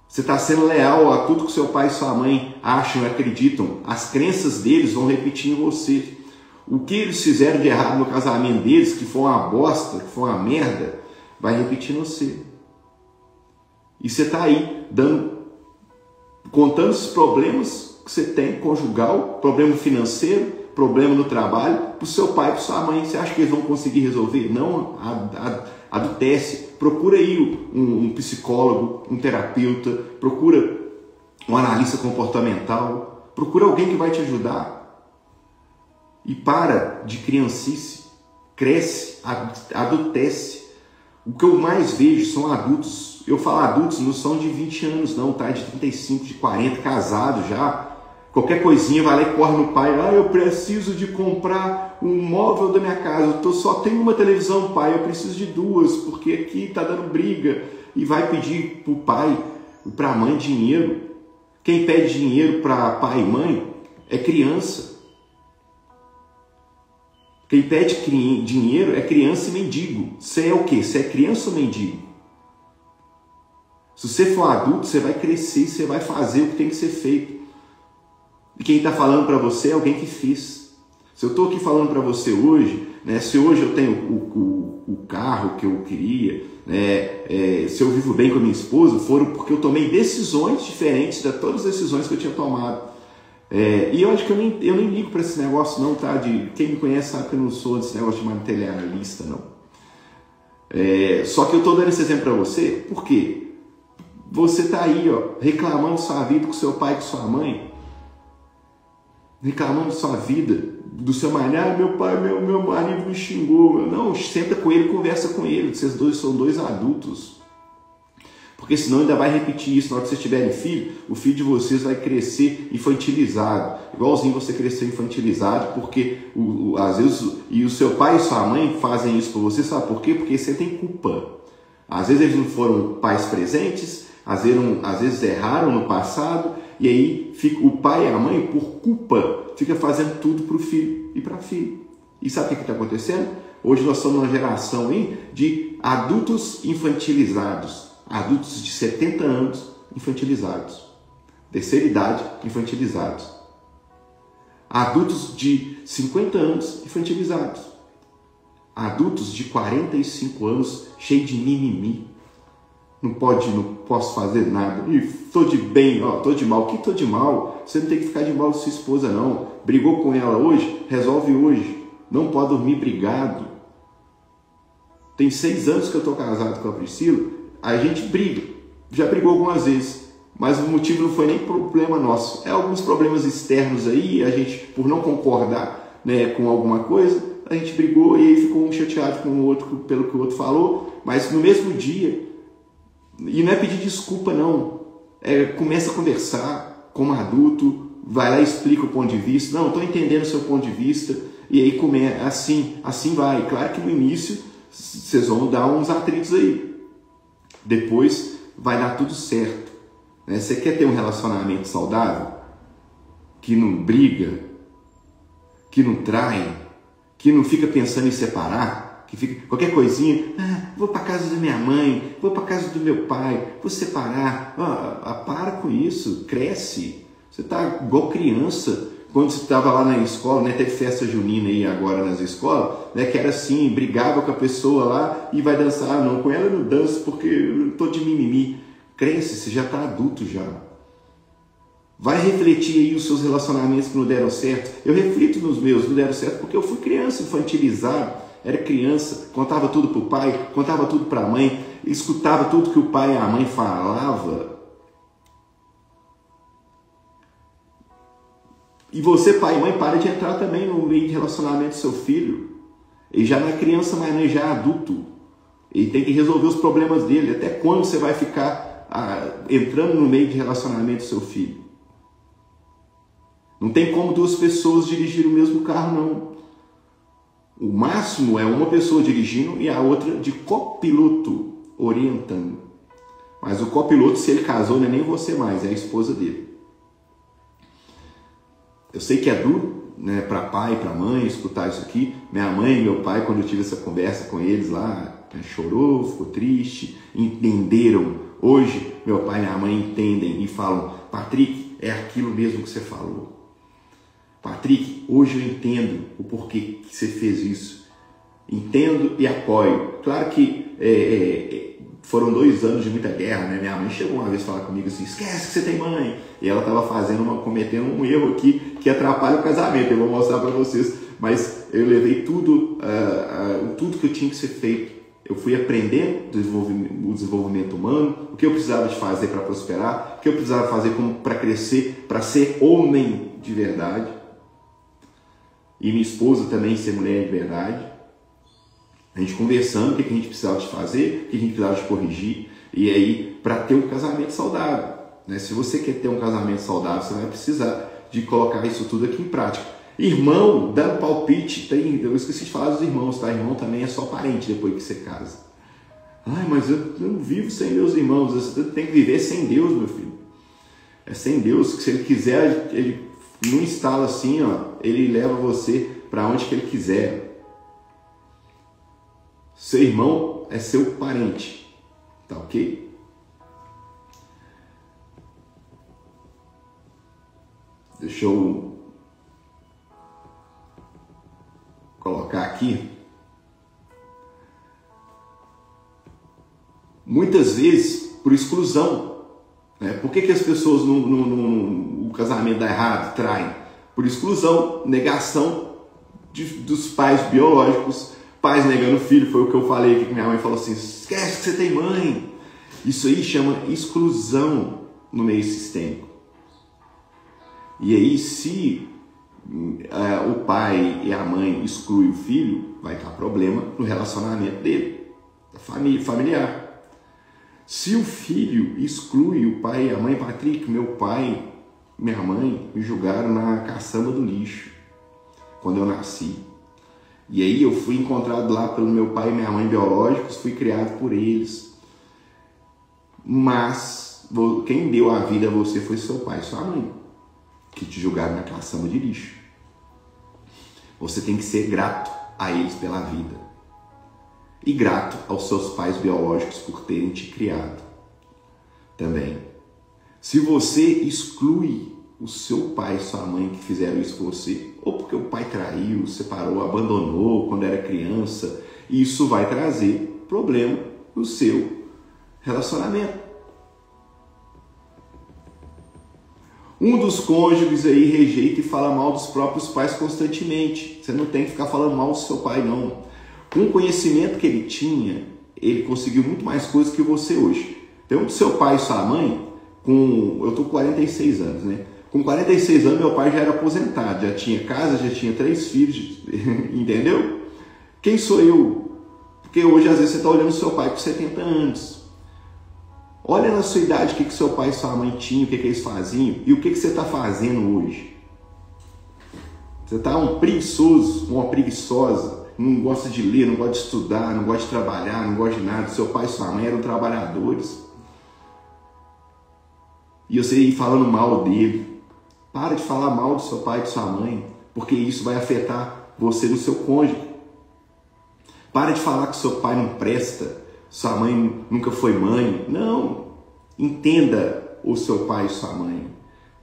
Você está sendo leal a tudo que seu pai e sua mãe acham e acreditam. As crenças deles vão repetir em você. O que eles fizeram de errado no casamento deles, que foi uma bosta, que foi uma merda, vai repetir em você. E você está aí contando os problemas que você tem, conjugal, problema financeiro, problema no trabalho, para o seu pai e para sua mãe. Você acha que eles vão conseguir resolver? Não, adultece. Procura aí um psicólogo, um terapeuta, procura um analista comportamental, procura alguém que vai te ajudar. E para de criancice, cresce, adultece. O que eu mais vejo são adultos, eu falo adultos, não são de 20 anos não, tá? De 35, de 40, casados já. Qualquer coisinha vai lá e corre no pai. Eu preciso de comprar um móvel da minha casa. Eu só tenho uma televisão, pai. Eu preciso de duas, porque aqui está dando briga. E vai pedir para o pai e para a mãe dinheiro. Quem pede dinheiro para pai e mãe é criança. Quem pede dinheiro é criança e mendigo. Você é o quê? Você é criança ou mendigo? Se você for adulto, você vai crescer, você vai fazer o que tem que ser feito. E quem está falando para você é alguém que fez. Se eu estou aqui falando para você hoje, né, se hoje eu tenho o carro que eu queria, né, se eu vivo bem com a minha esposa, foram porque eu tomei decisões diferentes de todas as decisões que eu tinha tomado. E eu acho que eu nem ligo para esse negócio não, tá? Quem me conhece sabe que eu não sou desse negócio de materialista, não. Só que eu estou dando esse exemplo para você, porque você está aí, reclamando sua vida com seu pai e com sua mãe, reclamando sua vida, do seu marido, meu pai, meu marido me xingou. Não, senta com ele, conversa com ele, vocês dois são dois adultos. Porque senão ainda vai repetir isso. Na hora que vocês tiverem filho, o filho de vocês vai crescer infantilizado. Igualzinho você cresceu infantilizado, porque às vezes e o seu pai e sua mãe fazem isso por você, sabe por quê? Porque você tem culpa. Às vezes eles não foram pais presentes, às vezes erraram no passado, e aí fica o pai e a mãe, por culpa, fica fazendo tudo para o filho e para a filha. E sabe o que está acontecendo? Hoje nós somos uma geração aí de adultos infantilizados. Adultos de 70 anos infantilizados. Terceira idade, infantilizados. Adultos de 50 anos infantilizados. Adultos de 45 anos cheios de mimimi. não posso fazer nada, e tô de bem, ó, tô de mal. Que tô de mal? Você não tem que ficar de mal com sua esposa, não. Brigou com ela hoje? Resolve hoje. Não pode dormir brigado. Tem 6 anos que eu tô casado com a Priscila, a gente briga. Já brigou algumas vezes, mas o motivo não foi nem problema nosso. É alguns problemas externos aí, a gente, por não concordar, né, com alguma coisa, a gente brigou e aí ficou um chateado com o outro pelo que o outro falou, mas no mesmo dia. E não é pedir desculpa, não. Começa a conversar como adulto, vai lá e explica o ponto de vista. Não, estou entendendo o seu ponto de vista. E aí assim vai. Claro que no início vocês vão dar uns atritos aí. Depois vai dar tudo certo. Né? Você quer ter um relacionamento saudável? Que não briga, que não trai, que não fica pensando em separar? Que fica qualquer coisinha, vou para casa da minha mãe, vou para casa do meu pai, vou separar. Para com isso, cresce. Você está igual criança. Quando você estava lá na escola, né, teve festa junina aí agora nas escolas, né, que era assim, brigava com a pessoa lá e vai dançar. Não, com ela eu não danço porque eu estou de mimimi. Cresce, você já está adulto já. Vai refletir aí os seus relacionamentos que não deram certo. Eu reflito nos meus, não deram certo porque eu fui criança infantilizado. Era criança, contava tudo para o pai, contava tudo para a mãe, escutava tudo que o pai e a mãe falava. E você, pai e mãe, para de entrar também no meio de relacionamento do seu filho. Ele já não é criança, mas ele já é adulto. Ele tem que resolver os problemas dele. Até quando você vai ficar entrando no meio de relacionamento do seu filho? Não tem como 2 pessoas dirigirem o mesmo carro, não. O máximo é uma pessoa dirigindo e a outra de copiloto, orientando. Mas o copiloto, se ele casou, não é nem você mais, é a esposa dele. Eu sei que é duro, né, para pai e para mãe escutar isso aqui. Minha mãe e meu pai, quando eu tive essa conversa com eles lá, né, chorou, ficou triste, entenderam. Hoje, meu pai e minha mãe entendem e falam: Patrick, é aquilo mesmo que você falou. Patrick, hoje eu entendo o porquê que você fez isso. Entendo e apoio. Claro que foram 2 anos de muita guerra, né? Minha mãe chegou uma vez falar comigo assim: esquece que você tem mãe. E ela estava cometendo um erro aqui que atrapalha o casamento. Eu vou mostrar para vocês. Mas eu levei tudo que eu tinha que ser feito. Eu fui aprendendo o desenvolvimento humano, o que eu precisava de fazer para prosperar, o que eu precisava fazer para crescer, para ser homem de verdade. E minha esposa também ser mulher de verdade. A gente conversando o que a gente precisava de fazer, o que a gente precisava de corrigir. E aí, para ter um casamento saudável. Né? Se você quer ter um casamento saudável, você vai precisar de colocar isso tudo aqui em prática. Irmão, dando palpite, eu esqueci de falar dos irmãos, tá? Irmão também é só parente depois que você casa. Ai, mas eu não vivo sem meus irmãos. Você tem que viver sem Deus, meu filho. É sem Deus, que se ele quiser, ele não instala assim, ó, ele leva você para onde que ele quiser. Seu irmão é seu parente, tá ok? Deixa eu colocar aqui. Muitas vezes por exclusão, né? Por que as pessoas o casamento dá errado, traem? Por exclusão, negação dos pais biológicos. Pais negando filho, foi o que eu falei aqui, que minha mãe falou assim: esquece que você tem mãe. Isso aí chama exclusão no meio sistêmico. E aí, se o pai e a mãe excluem o filho, vai dar problema no relacionamento dele, da família, familiar. Se o filho exclui o pai e a mãe, Patrick, meu pai, minha mãe me julgaram na caçamba do lixo quando eu nasci. E aí eu fui encontrado lá pelo meu pai e minha mãe biológicos, fui criado por eles. Mas quem deu a vida a você foi seu pai e sua mãe, que te julgaram na caçamba de lixo. Você tem que ser grato a eles pela vida. E grato aos seus pais biológicos por terem te criado também. Se você exclui o seu pai e sua mãe que fizeram isso com você, ou porque o pai traiu, separou, abandonou quando era criança, isso vai trazer problema no seu Relacionamento. Um dos cônjuges aí rejeita e fala mal dos próprios pais constantemente. Você não tem que ficar falando mal do seu pai, não. Com o conhecimento que ele tinha, ele conseguiu muito mais coisas que você hoje. Então, seu pai e sua mãe, eu tô com 46 anos, né? Com 46 anos, meu pai já era aposentado, já tinha casa, já tinha 3 filhos, entendeu? Quem sou eu? Porque hoje, às vezes, você está olhando seu pai com 70 anos. Olha na sua idade o que seu pai e sua mãe tinham, o que eles faziam e o que você está fazendo hoje. Você está um preguiçoso, uma preguiçosa, não gosta de ler, não gosta de estudar, não gosta de trabalhar, não gosta de nada. Seu pai e sua mãe eram trabalhadores. E você ir falando mal dele. Para de falar mal do seu pai e de sua mãe, porque isso vai afetar você no seu cônjuge. Para de falar que seu pai não presta, sua mãe nunca foi mãe. Não. Entenda o seu pai e sua mãe.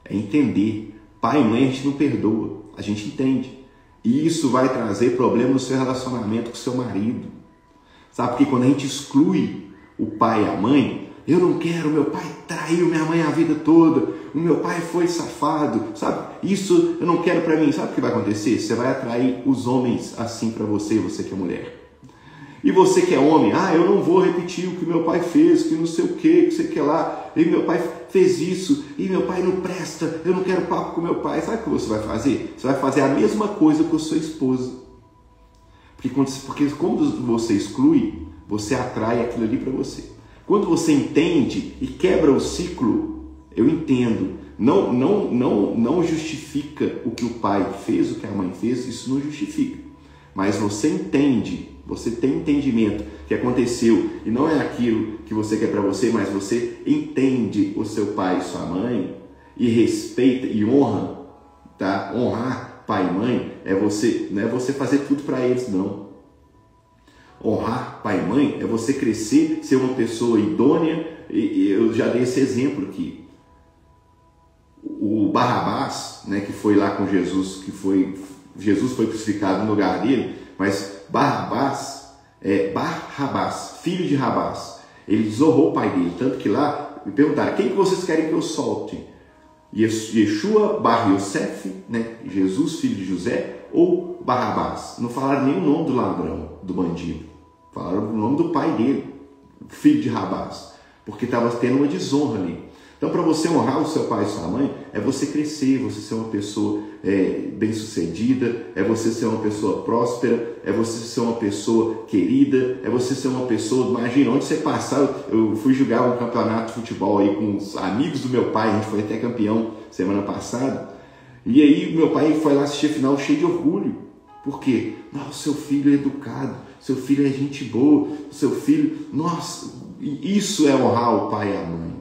É entender. Pai e mãe a gente não perdoa, a gente entende. E isso vai trazer problema no seu relacionamento com o seu marido. Sabe, porque quando a gente exclui o pai e a mãe, eu não quero, meu pai traiu minha mãe a vida toda, o meu pai foi safado, sabe? Isso eu não quero pra mim. Sabe o que vai acontecer? Você vai atrair os homens assim pra você que é mulher. E você que é homem, eu não vou repetir o que meu pai fez, que não sei o que você quer lá, e meu pai fez isso, e meu pai não presta, eu não quero papo com meu pai. Sabe o que você vai fazer? Você vai fazer a mesma coisa com a sua esposa. Porque quando você exclui, você atrai aquilo ali para você. Quando você entende e quebra o ciclo, eu entendo, não justifica o que o pai fez, o que a mãe fez, isso não justifica. Mas você entende, você tem entendimento que aconteceu e não é aquilo que você quer para você, mas você entende o seu pai e sua mãe e respeita e honra, tá? Honrar pai e mãe não é você fazer tudo para eles, não. Honrar pai e mãe é você crescer, ser uma pessoa idônea, e eu já dei esse exemplo aqui. O Barrabás, né, que foi lá com Jesus, Jesus foi crucificado no lugar dele, mas Barrabás, filho de Rabás, ele desonrou o pai dele, tanto que lá me perguntaram, quem que vocês querem que eu solte? Yeshua bar Yosef, né? Jesus, filho de José, ou Barrabás? Não falaram nem o nome do ladrão, do bandido, falaram o nome do pai dele, filho de Rabás, porque estava tendo uma desonra ali. Então, para você honrar o seu pai e sua mãe, é você crescer, você ser uma pessoa bem-sucedida, é você ser uma pessoa próspera, é você ser uma pessoa querida, é você ser uma pessoa... Imagina, onde você passar, eu fui jogar um campeonato de futebol aí com os amigos do meu pai, a gente foi até campeão semana passada, e aí meu pai foi lá assistir a final cheio de orgulho. Por quê? Nossa, seu filho é educado, seu filho é gente boa, seu filho... Nossa, isso é honrar o pai e a mãe.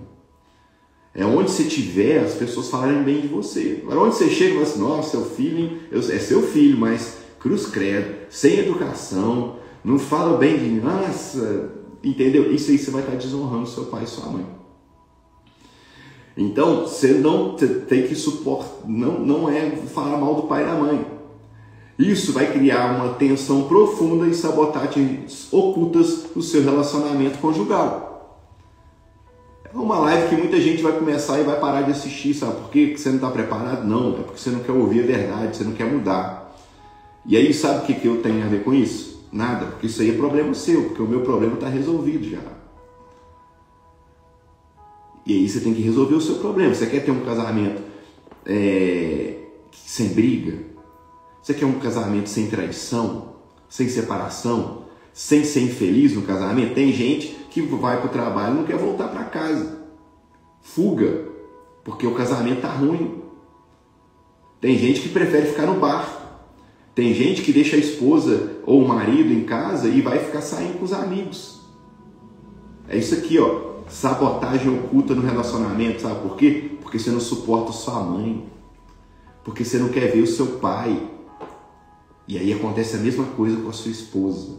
É onde você estiver, as pessoas falarem bem de você. Agora, onde você chega e fala assim, nossa, seu filho, é seu filho, mas cruz credo, sem educação, não fala bem de mim, nossa, entendeu? Isso aí você vai estar desonrando seu pai e sua mãe. Então, você tem que suportar, não é falar mal do pai e da mãe. Isso vai criar uma tensão profunda e sabotagens ocultas no seu relacionamento conjugal. É uma live que muita gente vai começar e vai parar de assistir, sabe por quê? Porque você não está preparado? Não, é porque você não quer ouvir a verdade, você não quer mudar. E aí, sabe o que eu tenho a ver com isso? Nada, porque isso aí é problema seu, porque o meu problema está resolvido já. E aí você tem que resolver o seu problema. Você quer ter um casamento sem briga? Você quer um casamento sem traição? Sem separação? Sem ser infeliz no casamento? Tem gente que vai para o trabalho e não quer voltar para casa. Fuga, porque o casamento está ruim. Tem gente que prefere ficar no bar. Tem gente que deixa a esposa ou o marido em casa e vai ficar saindo com os amigos. É isso aqui, ó. Sabotagem oculta no relacionamento. Sabe por quê? Porque você não suporta sua mãe. Porque você não quer ver o seu pai. E aí acontece a mesma coisa com a sua esposa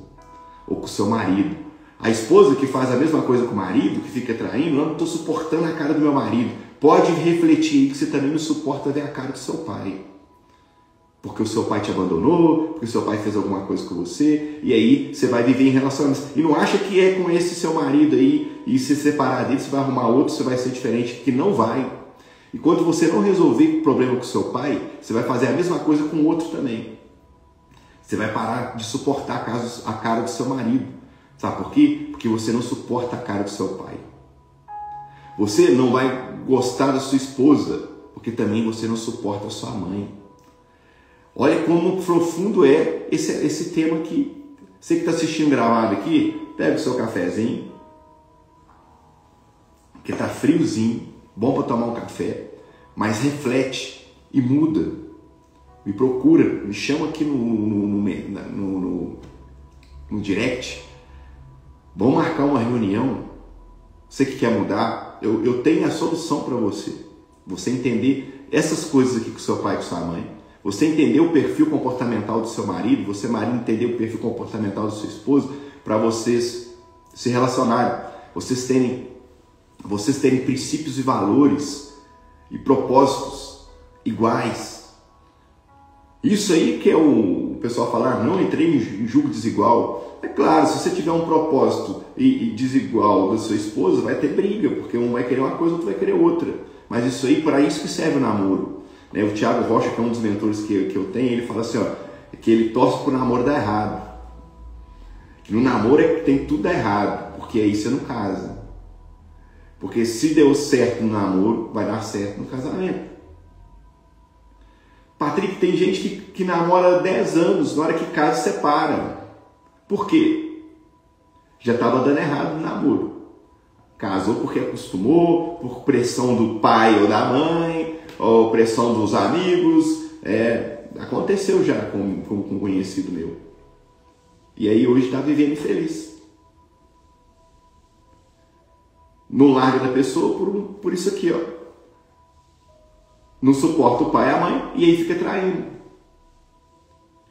ou com o seu marido. A esposa que faz a mesma coisa com o marido, que fica traindo, eu não estou suportando a cara do meu marido. Pode refletir aí que você também não suporta ver a cara do seu pai. Porque o seu pai te abandonou, porque o seu pai fez alguma coisa com você, e aí você vai viver em relacionamentos. E não acha que é com esse seu marido aí, e se separar dele, você vai arrumar outro, você vai ser diferente, que não vai. Enquanto você não resolver o problema com seu pai, você vai fazer a mesma coisa com o outro também. Você vai parar de suportar a cara do seu marido. Sabe por quê? Porque você não suporta a cara do seu pai. Você não vai gostar da sua esposa, porque também você não suporta a sua mãe. Olha como profundo é esse tema aqui. Você que está assistindo gravado aqui, pega o seu cafezinho, que está friozinho, bom para tomar um café, mas reflete e muda. Me procura, me chama aqui no direct. Vamos marcar uma reunião. Você que quer mudar, eu tenho a solução para você. Você entender essas coisas aqui com seu pai e com sua mãe. Você entender o perfil comportamental do seu marido. Você, marido, entender o perfil comportamental da sua esposa. Para vocês se relacionarem. Vocês terem princípios e valores e propósitos iguais. Isso aí que é o pessoal falar, não entrei em julgo desigual. É claro, se você tiver um propósito e desigual da sua esposa, vai ter briga, porque um vai querer uma coisa, o outro vai querer outra. Mas isso aí, para isso que serve o namoro. O Thiago Rocha, que é um dos mentores que eu tenho, ele fala assim, ó, que ele torce para o namoro dar errado. Que no namoro tem tudo dar errado, porque aí você não casa. Porque se deu certo no namoro, vai dar certo no casamento. Patrick, tem gente que namora 10 anos, na hora que casa, separa. Por quê? Já estava dando errado no namoro. Casou porque acostumou, por pressão do pai ou da mãe, ou pressão dos amigos. Aconteceu já com um conhecido meu. E aí hoje está vivendo infeliz. Não larga da pessoa por isso aqui, ó. Não suporta o pai e a mãe e aí fica traindo.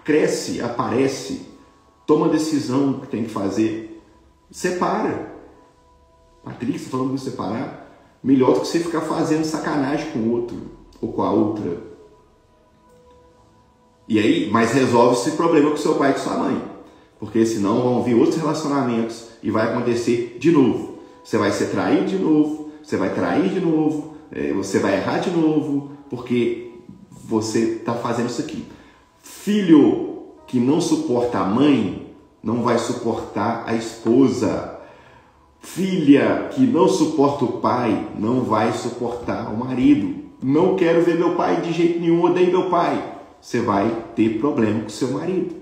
Cresce, aparece, toma a decisão que tem que fazer. Separa. Patrick, você está falando de separar? Melhor do que você ficar fazendo sacanagem com o outro ou com a outra. E aí, mas resolve esse problema com seu pai e com sua mãe. Porque senão vão vir outros relacionamentos e vai acontecer de novo. Você vai ser traído de novo, você vai trair de novo, você vai errar de novo, porque você está fazendo isso aqui. Filho que não suporta a mãe, não vai suportar a esposa. Filha que não suporta o pai, não vai suportar o marido. Não quero ver meu pai de jeito nenhum, odeio meu pai. Você vai ter problema com o seu marido.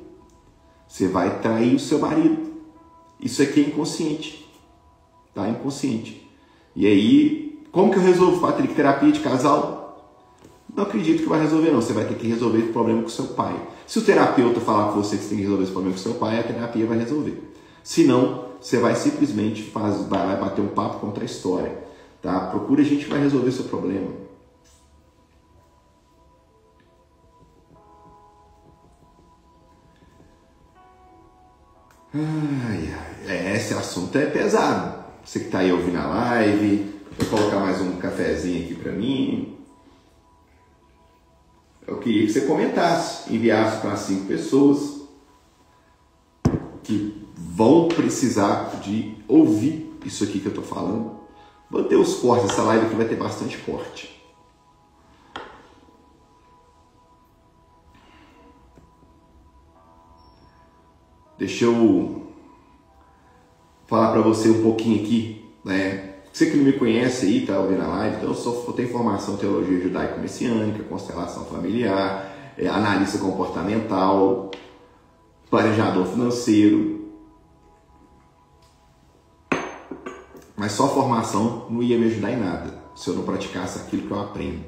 Você vai trair o seu marido. Isso aqui é inconsciente. Tá? Inconsciente. E aí, como que eu resolvo, Patrick? Terapia de casal? Não acredito que vai resolver, não. Você vai ter que resolver esse problema com o seu pai. Se o terapeuta falar com você que você tem que resolver esse problema com o seu pai, a terapia vai resolver. Se não, você vai simplesmente vai bater um papo contra a história. Tá? Procura a gente que vai resolver o seu problema. Esse assunto é pesado. Você que está aí ouvindo a live, vou colocar mais um cafezinho aqui para mim. Eu queria que você comentasse, enviasse para 5 pessoas que vão precisar de ouvir isso aqui que eu estou falando. Vou ter os cortes, essa live aqui vai ter bastante corte. Deixa eu falar para você um pouquinho aqui, né? Você que não me conhece aí, tá ouvindo a live, então eu tenho formação em teologia judaico-messiânica, constelação familiar, analista comportamental, planejador financeiro. Mas só formação não ia me ajudar em nada se eu não praticasse aquilo que eu aprendo.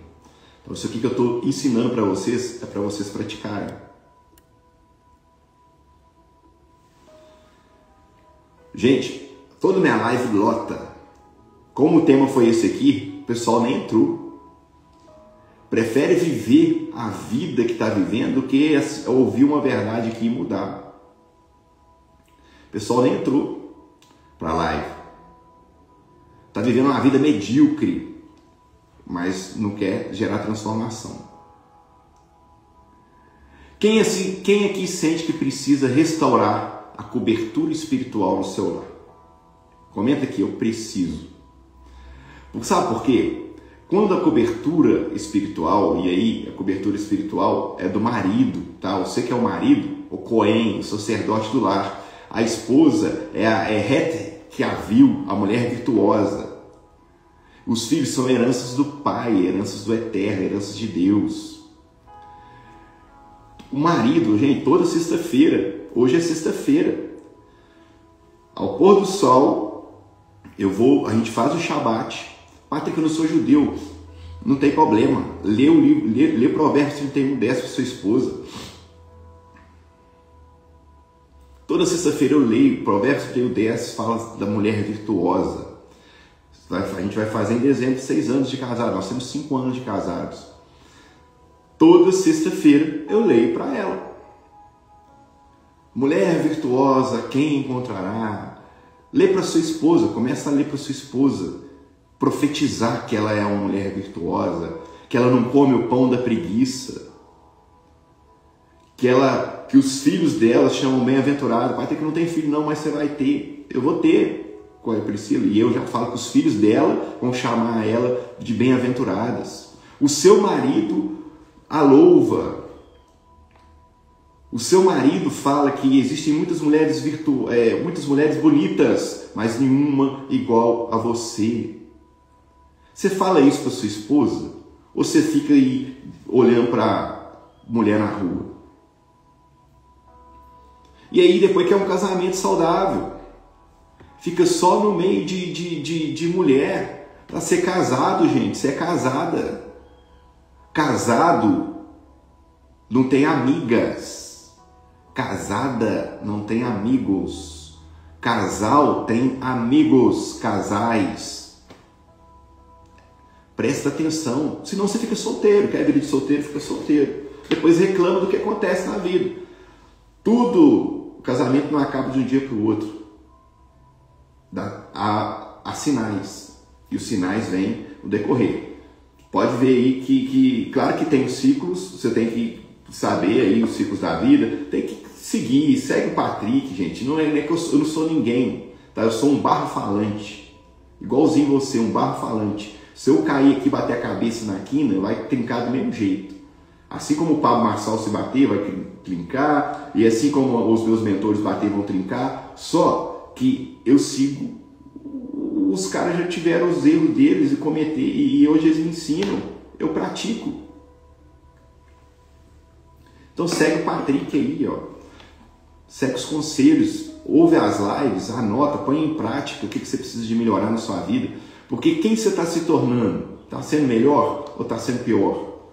Então isso aqui que eu estou ensinando para vocês é para vocês praticarem. Gente, toda minha live lota. Como o tema foi esse aqui, o pessoal nem entrou. Prefere viver a vida que está vivendo do que ouvir uma verdade aqui e mudar. O pessoal nem entrou para a live. Está vivendo uma vida medíocre, mas não quer gerar transformação. Quem aqui sente que precisa restaurar a cobertura espiritual no seu lar? Comenta aqui, eu preciso. Sabe por quê? Quando a cobertura espiritual, e aí a cobertura espiritual é do marido, tá? Você que é o marido, o Cohen, o sacerdote do lar. A esposa é Het que a viu, a mulher virtuosa. Os filhos são heranças do Pai, heranças do Eterno, heranças de Deus. O marido, gente, toda sexta-feira, hoje é sexta-feira, ao pôr do sol, a gente faz o Shabat. Patrick, eu não sou judeu, não tem problema, lê o livro, lê Provérbios 31:10 para sua esposa. Toda sexta-feira eu leio Provérbios 31:10, fala da mulher virtuosa. A gente vai fazer em dezembro 6 anos de casado, nós temos 5 anos de casados. Toda sexta-feira eu leio para ela. Mulher virtuosa, quem encontrará? Lê para sua esposa, começa a ler para sua esposa. Profetizar que ela é uma mulher virtuosa, que ela não come o pão da preguiça, que os filhos dela chamam bem-aventurado. Vai ter que não tem filho não, mas você vai ter. Eu vou ter com a Priscila, e eu já falo que os filhos dela vão chamar ela de bem-aventuradas. O seu marido a louva. O seu marido fala que existem muitas mulheres bonitas, mas nenhuma igual a você. Você fala isso para sua esposa? Ou você fica aí olhando para mulher na rua? E aí depois quer um casamento saudável. Fica só no meio de mulher. Para ser casado, gente, você é casada. Casado não tem amigas. Casada não tem amigos. Casal tem amigos, casais. Presta atenção, senão você fica solteiro, quer vida de solteiro, fica solteiro. Depois reclama do que acontece na vida. O casamento não acaba de um dia para o outro. Há sinais, e os sinais vêm no decorrer. Pode ver aí que claro que tem os ciclos, você tem que saber aí os ciclos da vida, tem que seguir, segue o Patrick, gente. Não é que eu não sou ninguém, tá? Eu sou um barro falante, igualzinho você, um barro falante. Se eu cair aqui e bater a cabeça na quina, vai trincar do mesmo jeito. Assim como o Pablo Marçal se bater, vai trincar. E assim como os meus mentores bater, vão trincar. Só que eu sigo. Os caras já tiveram os erros deles e cometer. E hoje eles me ensinam. Eu pratico. Então segue o Patrick aí, ó. Segue os conselhos. Ouve as lives, anota, põe em prática o que você precisa de melhorar na sua vida. Porque quem você está se tornando? Está sendo melhor ou está sendo pior?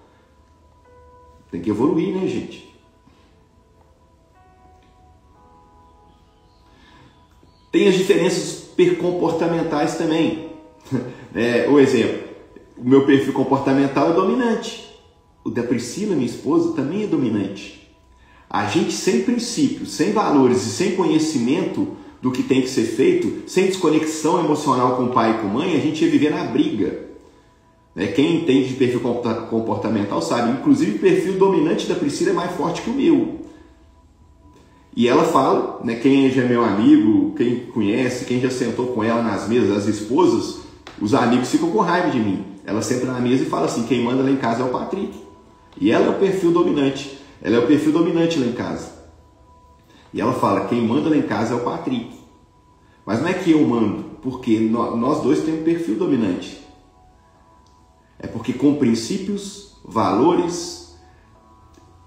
Tem que evoluir, né, gente? Tem as diferenças comportamentais também. O exemplo, o meu perfil comportamental é dominante. O da Priscila, minha esposa, também é dominante. A gente sem princípios, sem valores e sem conhecimento do que tem que ser feito, sem desconexão emocional com o pai e com a mãe, a gente ia viver na briga. Quem entende de perfil comportamental sabe, inclusive o perfil dominante da Priscila é mais forte que o meu. E ela fala, quem já é meu amigo, quem conhece, quem já sentou com ela nas mesas, as esposas, os amigos ficam com raiva de mim. Ela senta na mesa e fala assim, quem manda lá em casa é o Patrick. E ela é o perfil dominante. Ela é o perfil dominante lá em casa. E ela fala, quem manda lá em casa é o Patrick. Mas não é que eu mando, porque nós dois temos um perfil dominante. É porque com princípios, valores,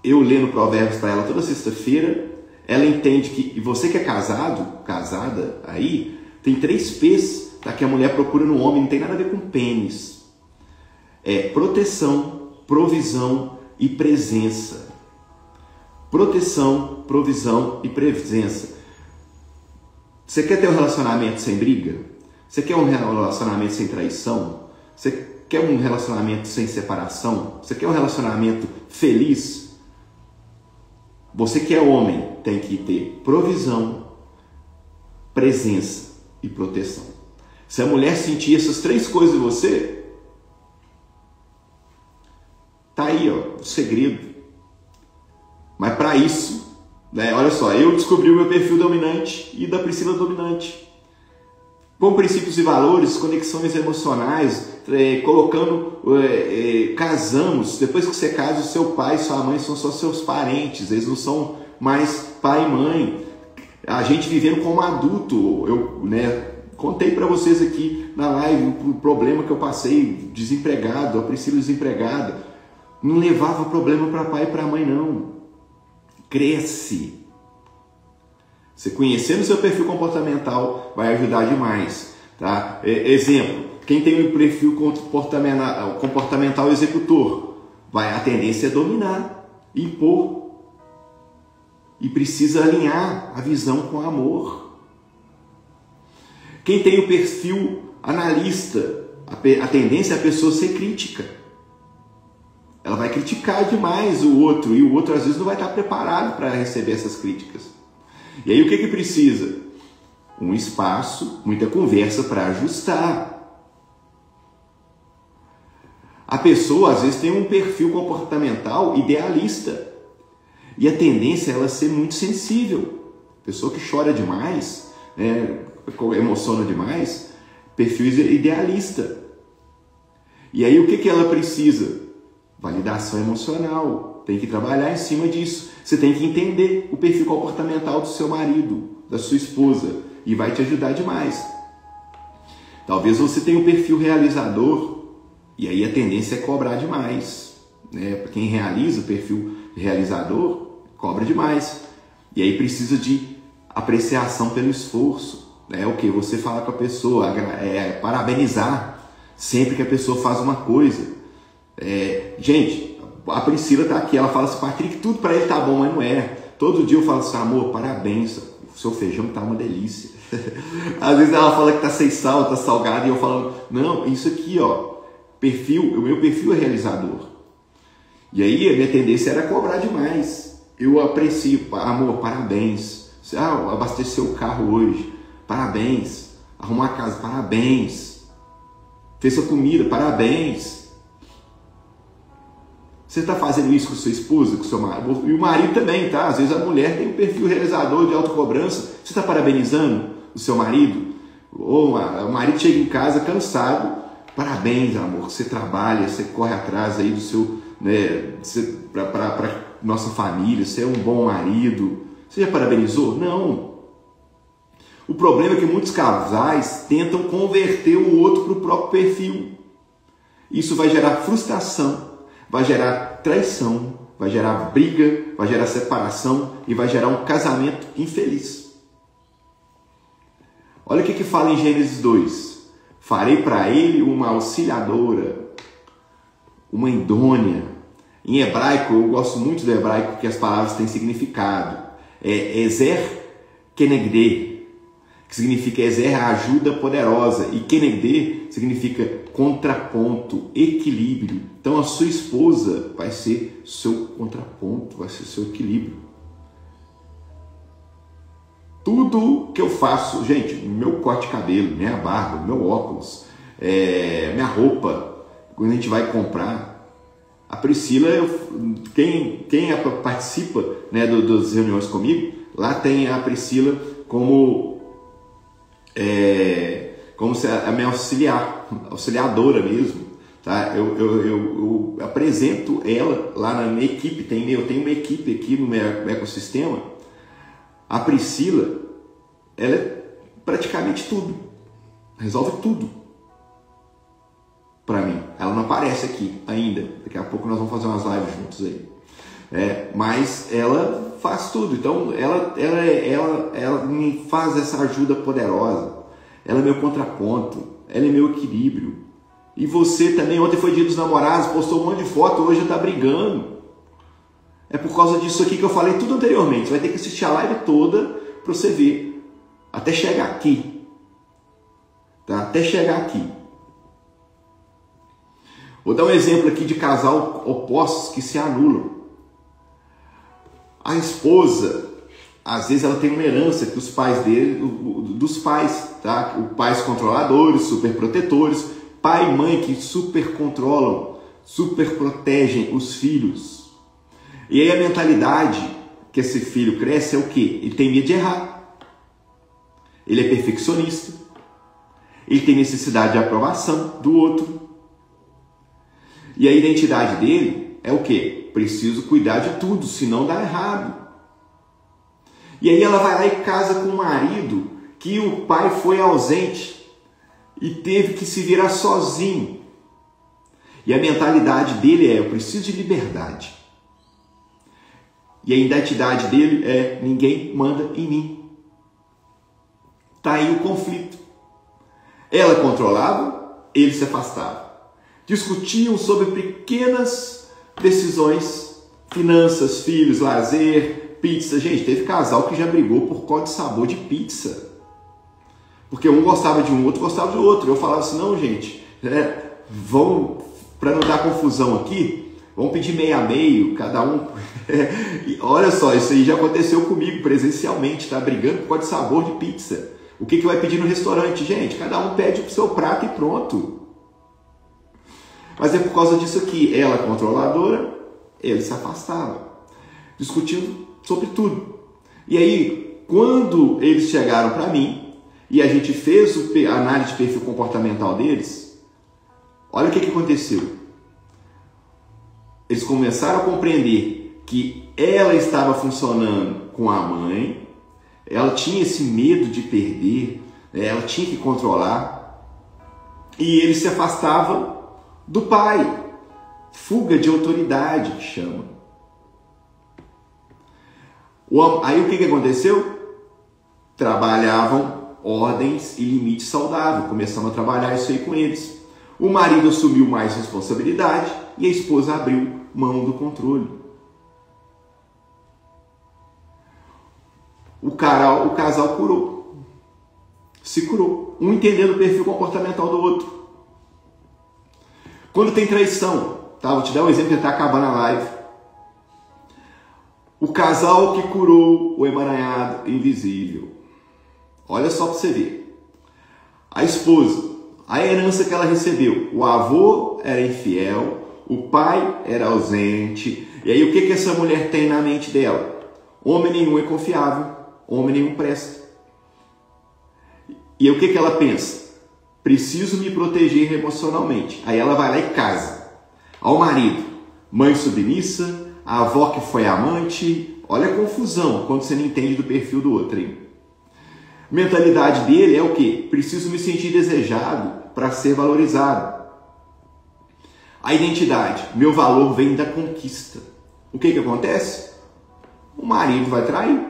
eu lendo Provérbios para ela toda sexta-feira, ela entende que, e você que é casado, casada aí, tem 3 P's que a mulher procura no homem, não tem nada a ver com pênis. É proteção, provisão e presença. Proteção, provisão e presença. Você quer ter um relacionamento sem briga? Você quer um relacionamento sem traição? Você quer um relacionamento sem separação? Você quer um relacionamento feliz? Você que é homem tem que ter provisão, presença e proteção. Se a mulher sentir essas 3 coisas em você, tá aí, ó, o segredo. Mas para isso, olha só, eu descobri o meu perfil dominante e da Priscila dominante. com princípios e valores, conexões emocionais, casamos. Depois que você casa, o seu pai e sua mãe são só seus parentes, eles não são mais pai e mãe. A gente vivendo como adulto, eu contei para vocês aqui na live o problema que eu passei, desempregado, a Priscila desempregada, não levava problema para pai e para mãe não. Cresce. Você conhecendo o seu perfil comportamental vai ajudar demais, tá? Exemplo, quem tem um perfil comportamental executor, a tendência é dominar, impor, e precisa alinhar a visão com o amor. Quem tem o perfil analista, a tendência é a pessoa ser crítica. Ela vai criticar demais o outro, e o outro às vezes não vai estar preparado para receber essas críticas. E aí o que precisa? Um espaço, muita conversa para ajustar. A pessoa às vezes tem um perfil comportamental idealista. E a tendência é ela ser muito sensível. Pessoa que chora demais, emociona demais, perfil idealista. E aí o que ela precisa? Validação emocional. Tem que trabalhar em cima disso. Você tem que entender o perfil comportamental do seu marido, da sua esposa, e vai te ajudar demais. Talvez você tenha um perfil realizador, e aí a tendência é cobrar demais. Para quem realiza o perfil realizador, cobra demais. E aí precisa de apreciação pelo esforço. O que você fala com a pessoa, parabenizar sempre que a pessoa faz uma coisa. Gente, a Priscila tá aqui, ela fala assim, Patrick, tudo para ele tá bom, mas não é. Todo dia eu falo assim, amor, parabéns, o seu feijão tá uma delícia. Às vezes ela fala que tá sem sal, tá salgado, e eu falo, não, isso aqui, o meu perfil é realizador. E aí a minha tendência era cobrar demais. Eu aprecio, amor, parabéns. Abasteceu o carro hoje, parabéns. Arrumar a casa, parabéns. Fez sua comida, parabéns. Você está fazendo isso com sua esposa, com seu marido? E o marido também, tá? Às vezes a mulher tem um perfil realizador de autocobrança. Você está parabenizando o seu marido? Ou o marido chega em casa cansado. Parabéns, amor, você trabalha, você corre atrás aí do seu, para nossa família, você é um bom marido. Você já parabenizou? Não. O problema é que muitos casais tentam converter o outro para o próprio perfil. Isso vai gerar frustração, vai gerar traição, vai gerar briga, vai gerar separação e vai gerar um casamento infeliz. Olha o que fala em Gênesis 2. Farei para ele uma auxiliadora, uma idônea. Em hebraico, eu gosto muito do hebraico porque as palavras têm significado. Ezer Kenegdê, que significa Ezer, a ajuda poderosa, e Kenegdê significa contraponto, equilíbrio. Então a sua esposa vai ser seu contraponto, vai ser seu equilíbrio. Tudo que eu faço, gente, meu corte de cabelo, minha barba, meu óculos, minha roupa, quando a gente vai comprar, a Priscila, quem participa das reuniões comigo, lá tem a Priscila como se a minha auxiliadora mesmo, tá? Eu apresento ela lá na minha equipe, eu tenho uma equipe aqui no meu ecossistema. A Priscila, ela é praticamente tudo, resolve tudo para mim. Ela não aparece aqui ainda, daqui a pouco nós vamos fazer umas lives juntos aí. Mas ela faz tudo, então ela me faz essa ajuda poderosa, ela é meu contraponto, ela é meu equilíbrio. E você também, ontem foi dia dos namorados, postou um monte de foto, hoje está brigando. É por causa disso aqui que eu falei tudo anteriormente. Você vai ter que assistir a live toda para você ver. Até chegar aqui. Tá? Até chegar aqui. Vou dar um exemplo aqui de casal opostos que se anulam. A esposa, às vezes ela tem uma herança que os pais dele, dos pais, tá? Os pais controladores, super protetores, pai e mãe que super controlam, super protegem os filhos. E aí a mentalidade que esse filho cresce é o quê? Ele tem medo de errar. Ele é perfeccionista. Ele tem necessidade de aprovação do outro. E a identidade dele é o quê? Preciso cuidar de tudo, senão dá errado. E aí ela vai lá e casa com um marido que o pai foi ausente e teve que se virar sozinho. E a mentalidade dele é: eu preciso de liberdade. E a identidade dele é: ninguém manda em mim. Está aí o conflito. Ela controlava, ele se afastava. Discutiam sobre pequenas decisões, finanças, filhos, lazer, pizza. Gente, teve casal que já brigou por causa de sabor de pizza. Porque um gostava de um, outro gostava do outro. Eu falava assim: não, gente, vamos, para não dar confusão aqui, vamos pedir meio a meio, cada um. E olha só, isso aí já aconteceu comigo presencialmente, tá? Brigando por causa de sabor de pizza. O que vai pedir no restaurante? Gente, cada um pede o seu prato e pronto. Mas é por causa disso aqui, ela controladora, ele se afastava, discutindo sobre tudo. E aí, quando eles chegaram para mim e a gente fez a análise de perfil comportamental deles, olha o que aconteceu. Eles começaram a compreender que ela estava funcionando com a mãe, ela tinha esse medo de perder, ela tinha que controlar, e ele se afastava do pai. Fuga de autoridade, que chama. Aí o que aconteceu? Trabalhavam ordens e limites saudáveis. Começamos a trabalhar isso aí com eles. O marido assumiu mais responsabilidade e a esposa abriu mão do controle. O casal curou. Se curou. Um entendendo o perfil comportamental do outro. Quando tem traição, tá? Vou te dar um exemplo que está acabando a live. O casal que curou o emaranhado invisível. Olha só para você ver. A esposa, a herança que ela recebeu. O avô era infiel, o pai era ausente. E aí o que essa mulher tem na mente dela? Homem nenhum é confiável, homem nenhum presta. E aí o que ela pensa? Preciso me proteger emocionalmente. Aí ela vai lá e casa. Ao marido, mãe submissa, a avó que foi amante. Olha a confusão quando você não entende do perfil do outro. Hein? Mentalidade dele é o quê? Preciso me sentir desejado para ser valorizado. A identidade, meu valor vem da conquista. O que acontece? O marido vai trair.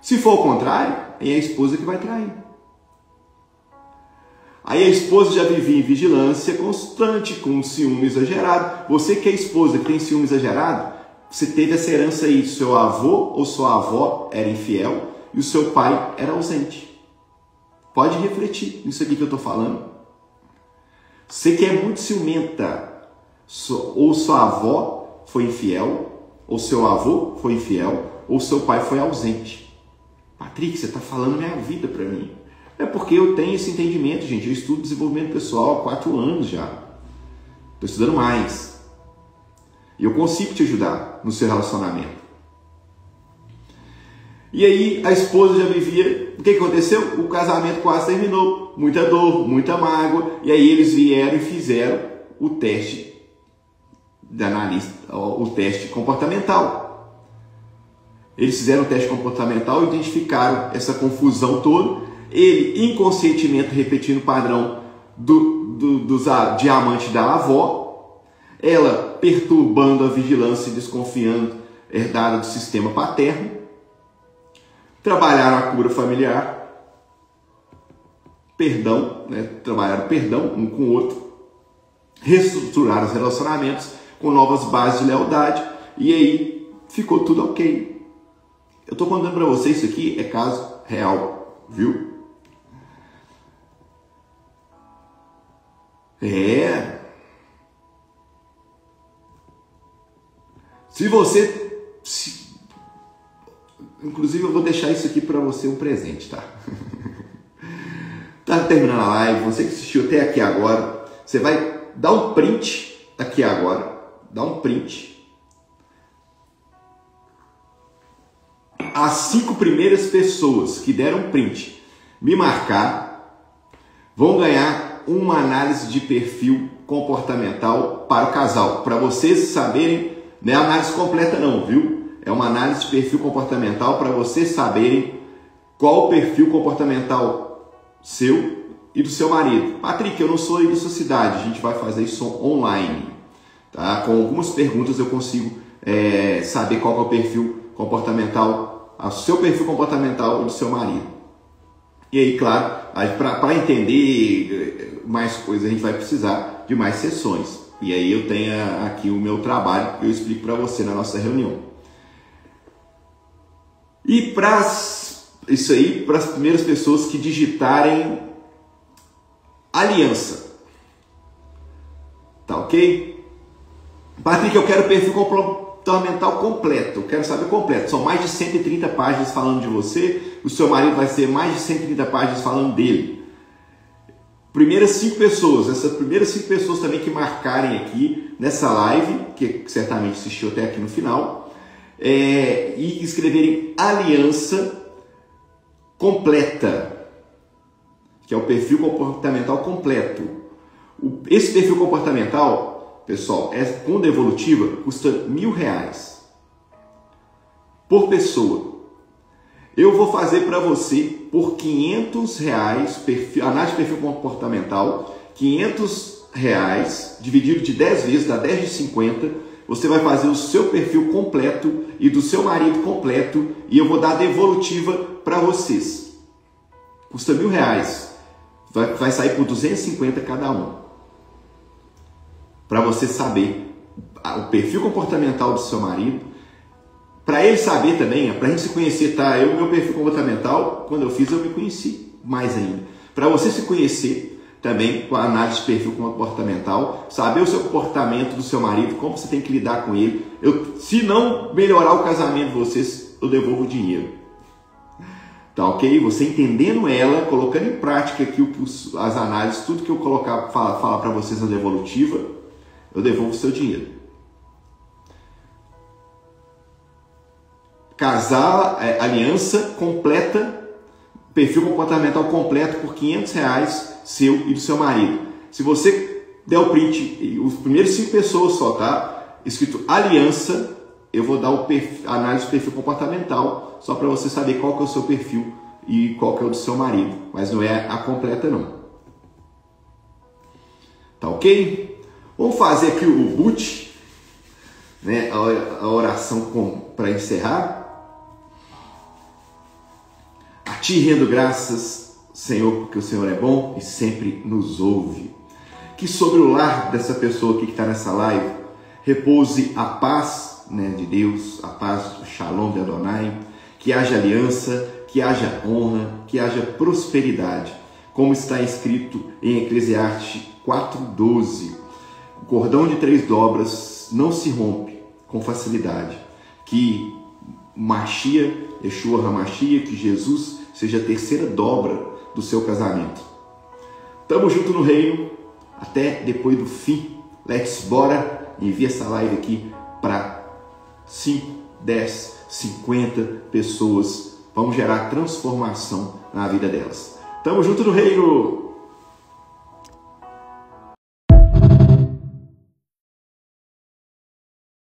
Se for o contrário, é a esposa que vai trair. Aí a esposa já vivia em vigilância constante, com um ciúme exagerado. Você que é esposa, que tem ciúme exagerado, você teve essa herança aí. Seu avô ou sua avó era infiel e o seu pai era ausente. Pode refletir nisso aqui que eu estou falando. Você que é muito ciumenta, ou sua avó foi infiel, ou seu avô foi infiel, ou seu pai foi ausente. Patrick, você está falando minha vida para mim. É porque eu tenho esse entendimento, gente. Eu estudo desenvolvimento pessoal há 4 anos já. Estou estudando mais. E eu consigo te ajudar no seu relacionamento. E aí a esposa já vivia... O que aconteceu? O casamento quase terminou. Muita dor, muita mágoa. E aí eles vieram e fizeram o teste da analista, o teste comportamental. Eles fizeram o teste comportamental e identificaram essa confusão toda. Ele inconscientemente repetindo o padrão dos diamantes da avó, ela perturbando a vigilância e desconfiando herdada do sistema paterno, trabalharam a cura familiar, perdão, né? Trabalharam perdão um com o outro, reestruturaram os relacionamentos com novas bases de lealdade e aí ficou tudo ok. Eu estou contando para vocês, isso aqui é caso real, viu? Se você... Inclusive eu vou deixar isso aqui para você um presente, tá? Tá terminando a live, você que assistiu até aqui agora, você vai dar um print aqui agora, dá um print. As 5 primeiras pessoas que deram print, me marcar, vão ganhar uma análise de perfil comportamental para o casal, para vocês saberem, não é análise completa não, viu? É uma análise de perfil comportamental para vocês saberem qual o perfil comportamental seu e do seu marido. Patrick, eu não sou aí da sua cidade, a gente vai fazer isso online, tá? Com algumas perguntas eu consigo saber qual é o perfil comportamental, o seu perfil comportamental e do seu marido. E aí, claro, para entender mais coisas a gente vai precisar de mais sessões. E aí eu tenho aqui o meu trabalho que eu explico para você na nossa reunião. E para isso aí, para as primeiras pessoas que digitarem aliança. Tá ok? Patrick, eu quero perfil comportamental completo. Eu quero saber completo. São mais de 130 páginas falando de você. O seu marido vai ser mais de 130 páginas falando dele. Primeiras 5 pessoas. Essas primeiras 5 pessoas também que marcarem aqui nessa live, que certamente assistiu até aqui no final, e escreverem aliança completa, que é o perfil comportamental completo. Esse perfil comportamental, pessoal, com devolutiva, custa R$1.000 por pessoa. Eu vou fazer para você por R$500, análise de perfil comportamental, R$500 dividido de 10 vezes, dá 10 de 50. Você vai fazer o seu perfil completo e do seu marido completo e eu vou dar devolutiva para vocês. Custa R$1.000. Vai sair por 250 cada um. Para você saber o perfil comportamental do seu marido. Para ele saber também, para a gente se conhecer, tá? O meu perfil comportamental, quando eu fiz, eu me conheci mais ainda. Para você se conhecer também com a análise de perfil comportamental, saber o seu comportamento do seu marido, como você tem que lidar com ele. Se não melhorar o casamento de vocês, eu devolvo o dinheiro. Tá ok? Você entendendo ela, colocando em prática aqui as análises, tudo que eu falar para vocês na devolutiva, eu devolvo o seu dinheiro. Casal, aliança completa, perfil comportamental completo por R$500 seu e do seu marido. Se você der o print, os primeiros 5 pessoas só, tá? Escrito aliança, eu vou dar a análise de perfil comportamental, só para você saber qual que é o seu perfil e qual que é o do seu marido. Mas não é a completa não. Tá ok? Vamos fazer aqui o boot, né? A oração para encerrar. A ti rendo graças, Senhor, porque o Senhor é bom e sempre nos ouve. Que sobre o lar dessa pessoa aqui que está nessa live repouse a paz, né, de Deus, a paz do Shalom de Adonai, que haja aliança, que haja honra, que haja prosperidade, como está escrito em Eclesiastes 4:12. O cordão de 3 dobras não se rompe com facilidade. Que Mashiach, Yeshua HaMashiach, que Jesus seja a 3ª dobra do seu casamento. Tamo junto no reino, até depois do fim. Let's bora, envia essa live aqui para 5, 10, 50 pessoas. Vamos gerar transformação na vida delas. Tamo junto no reino.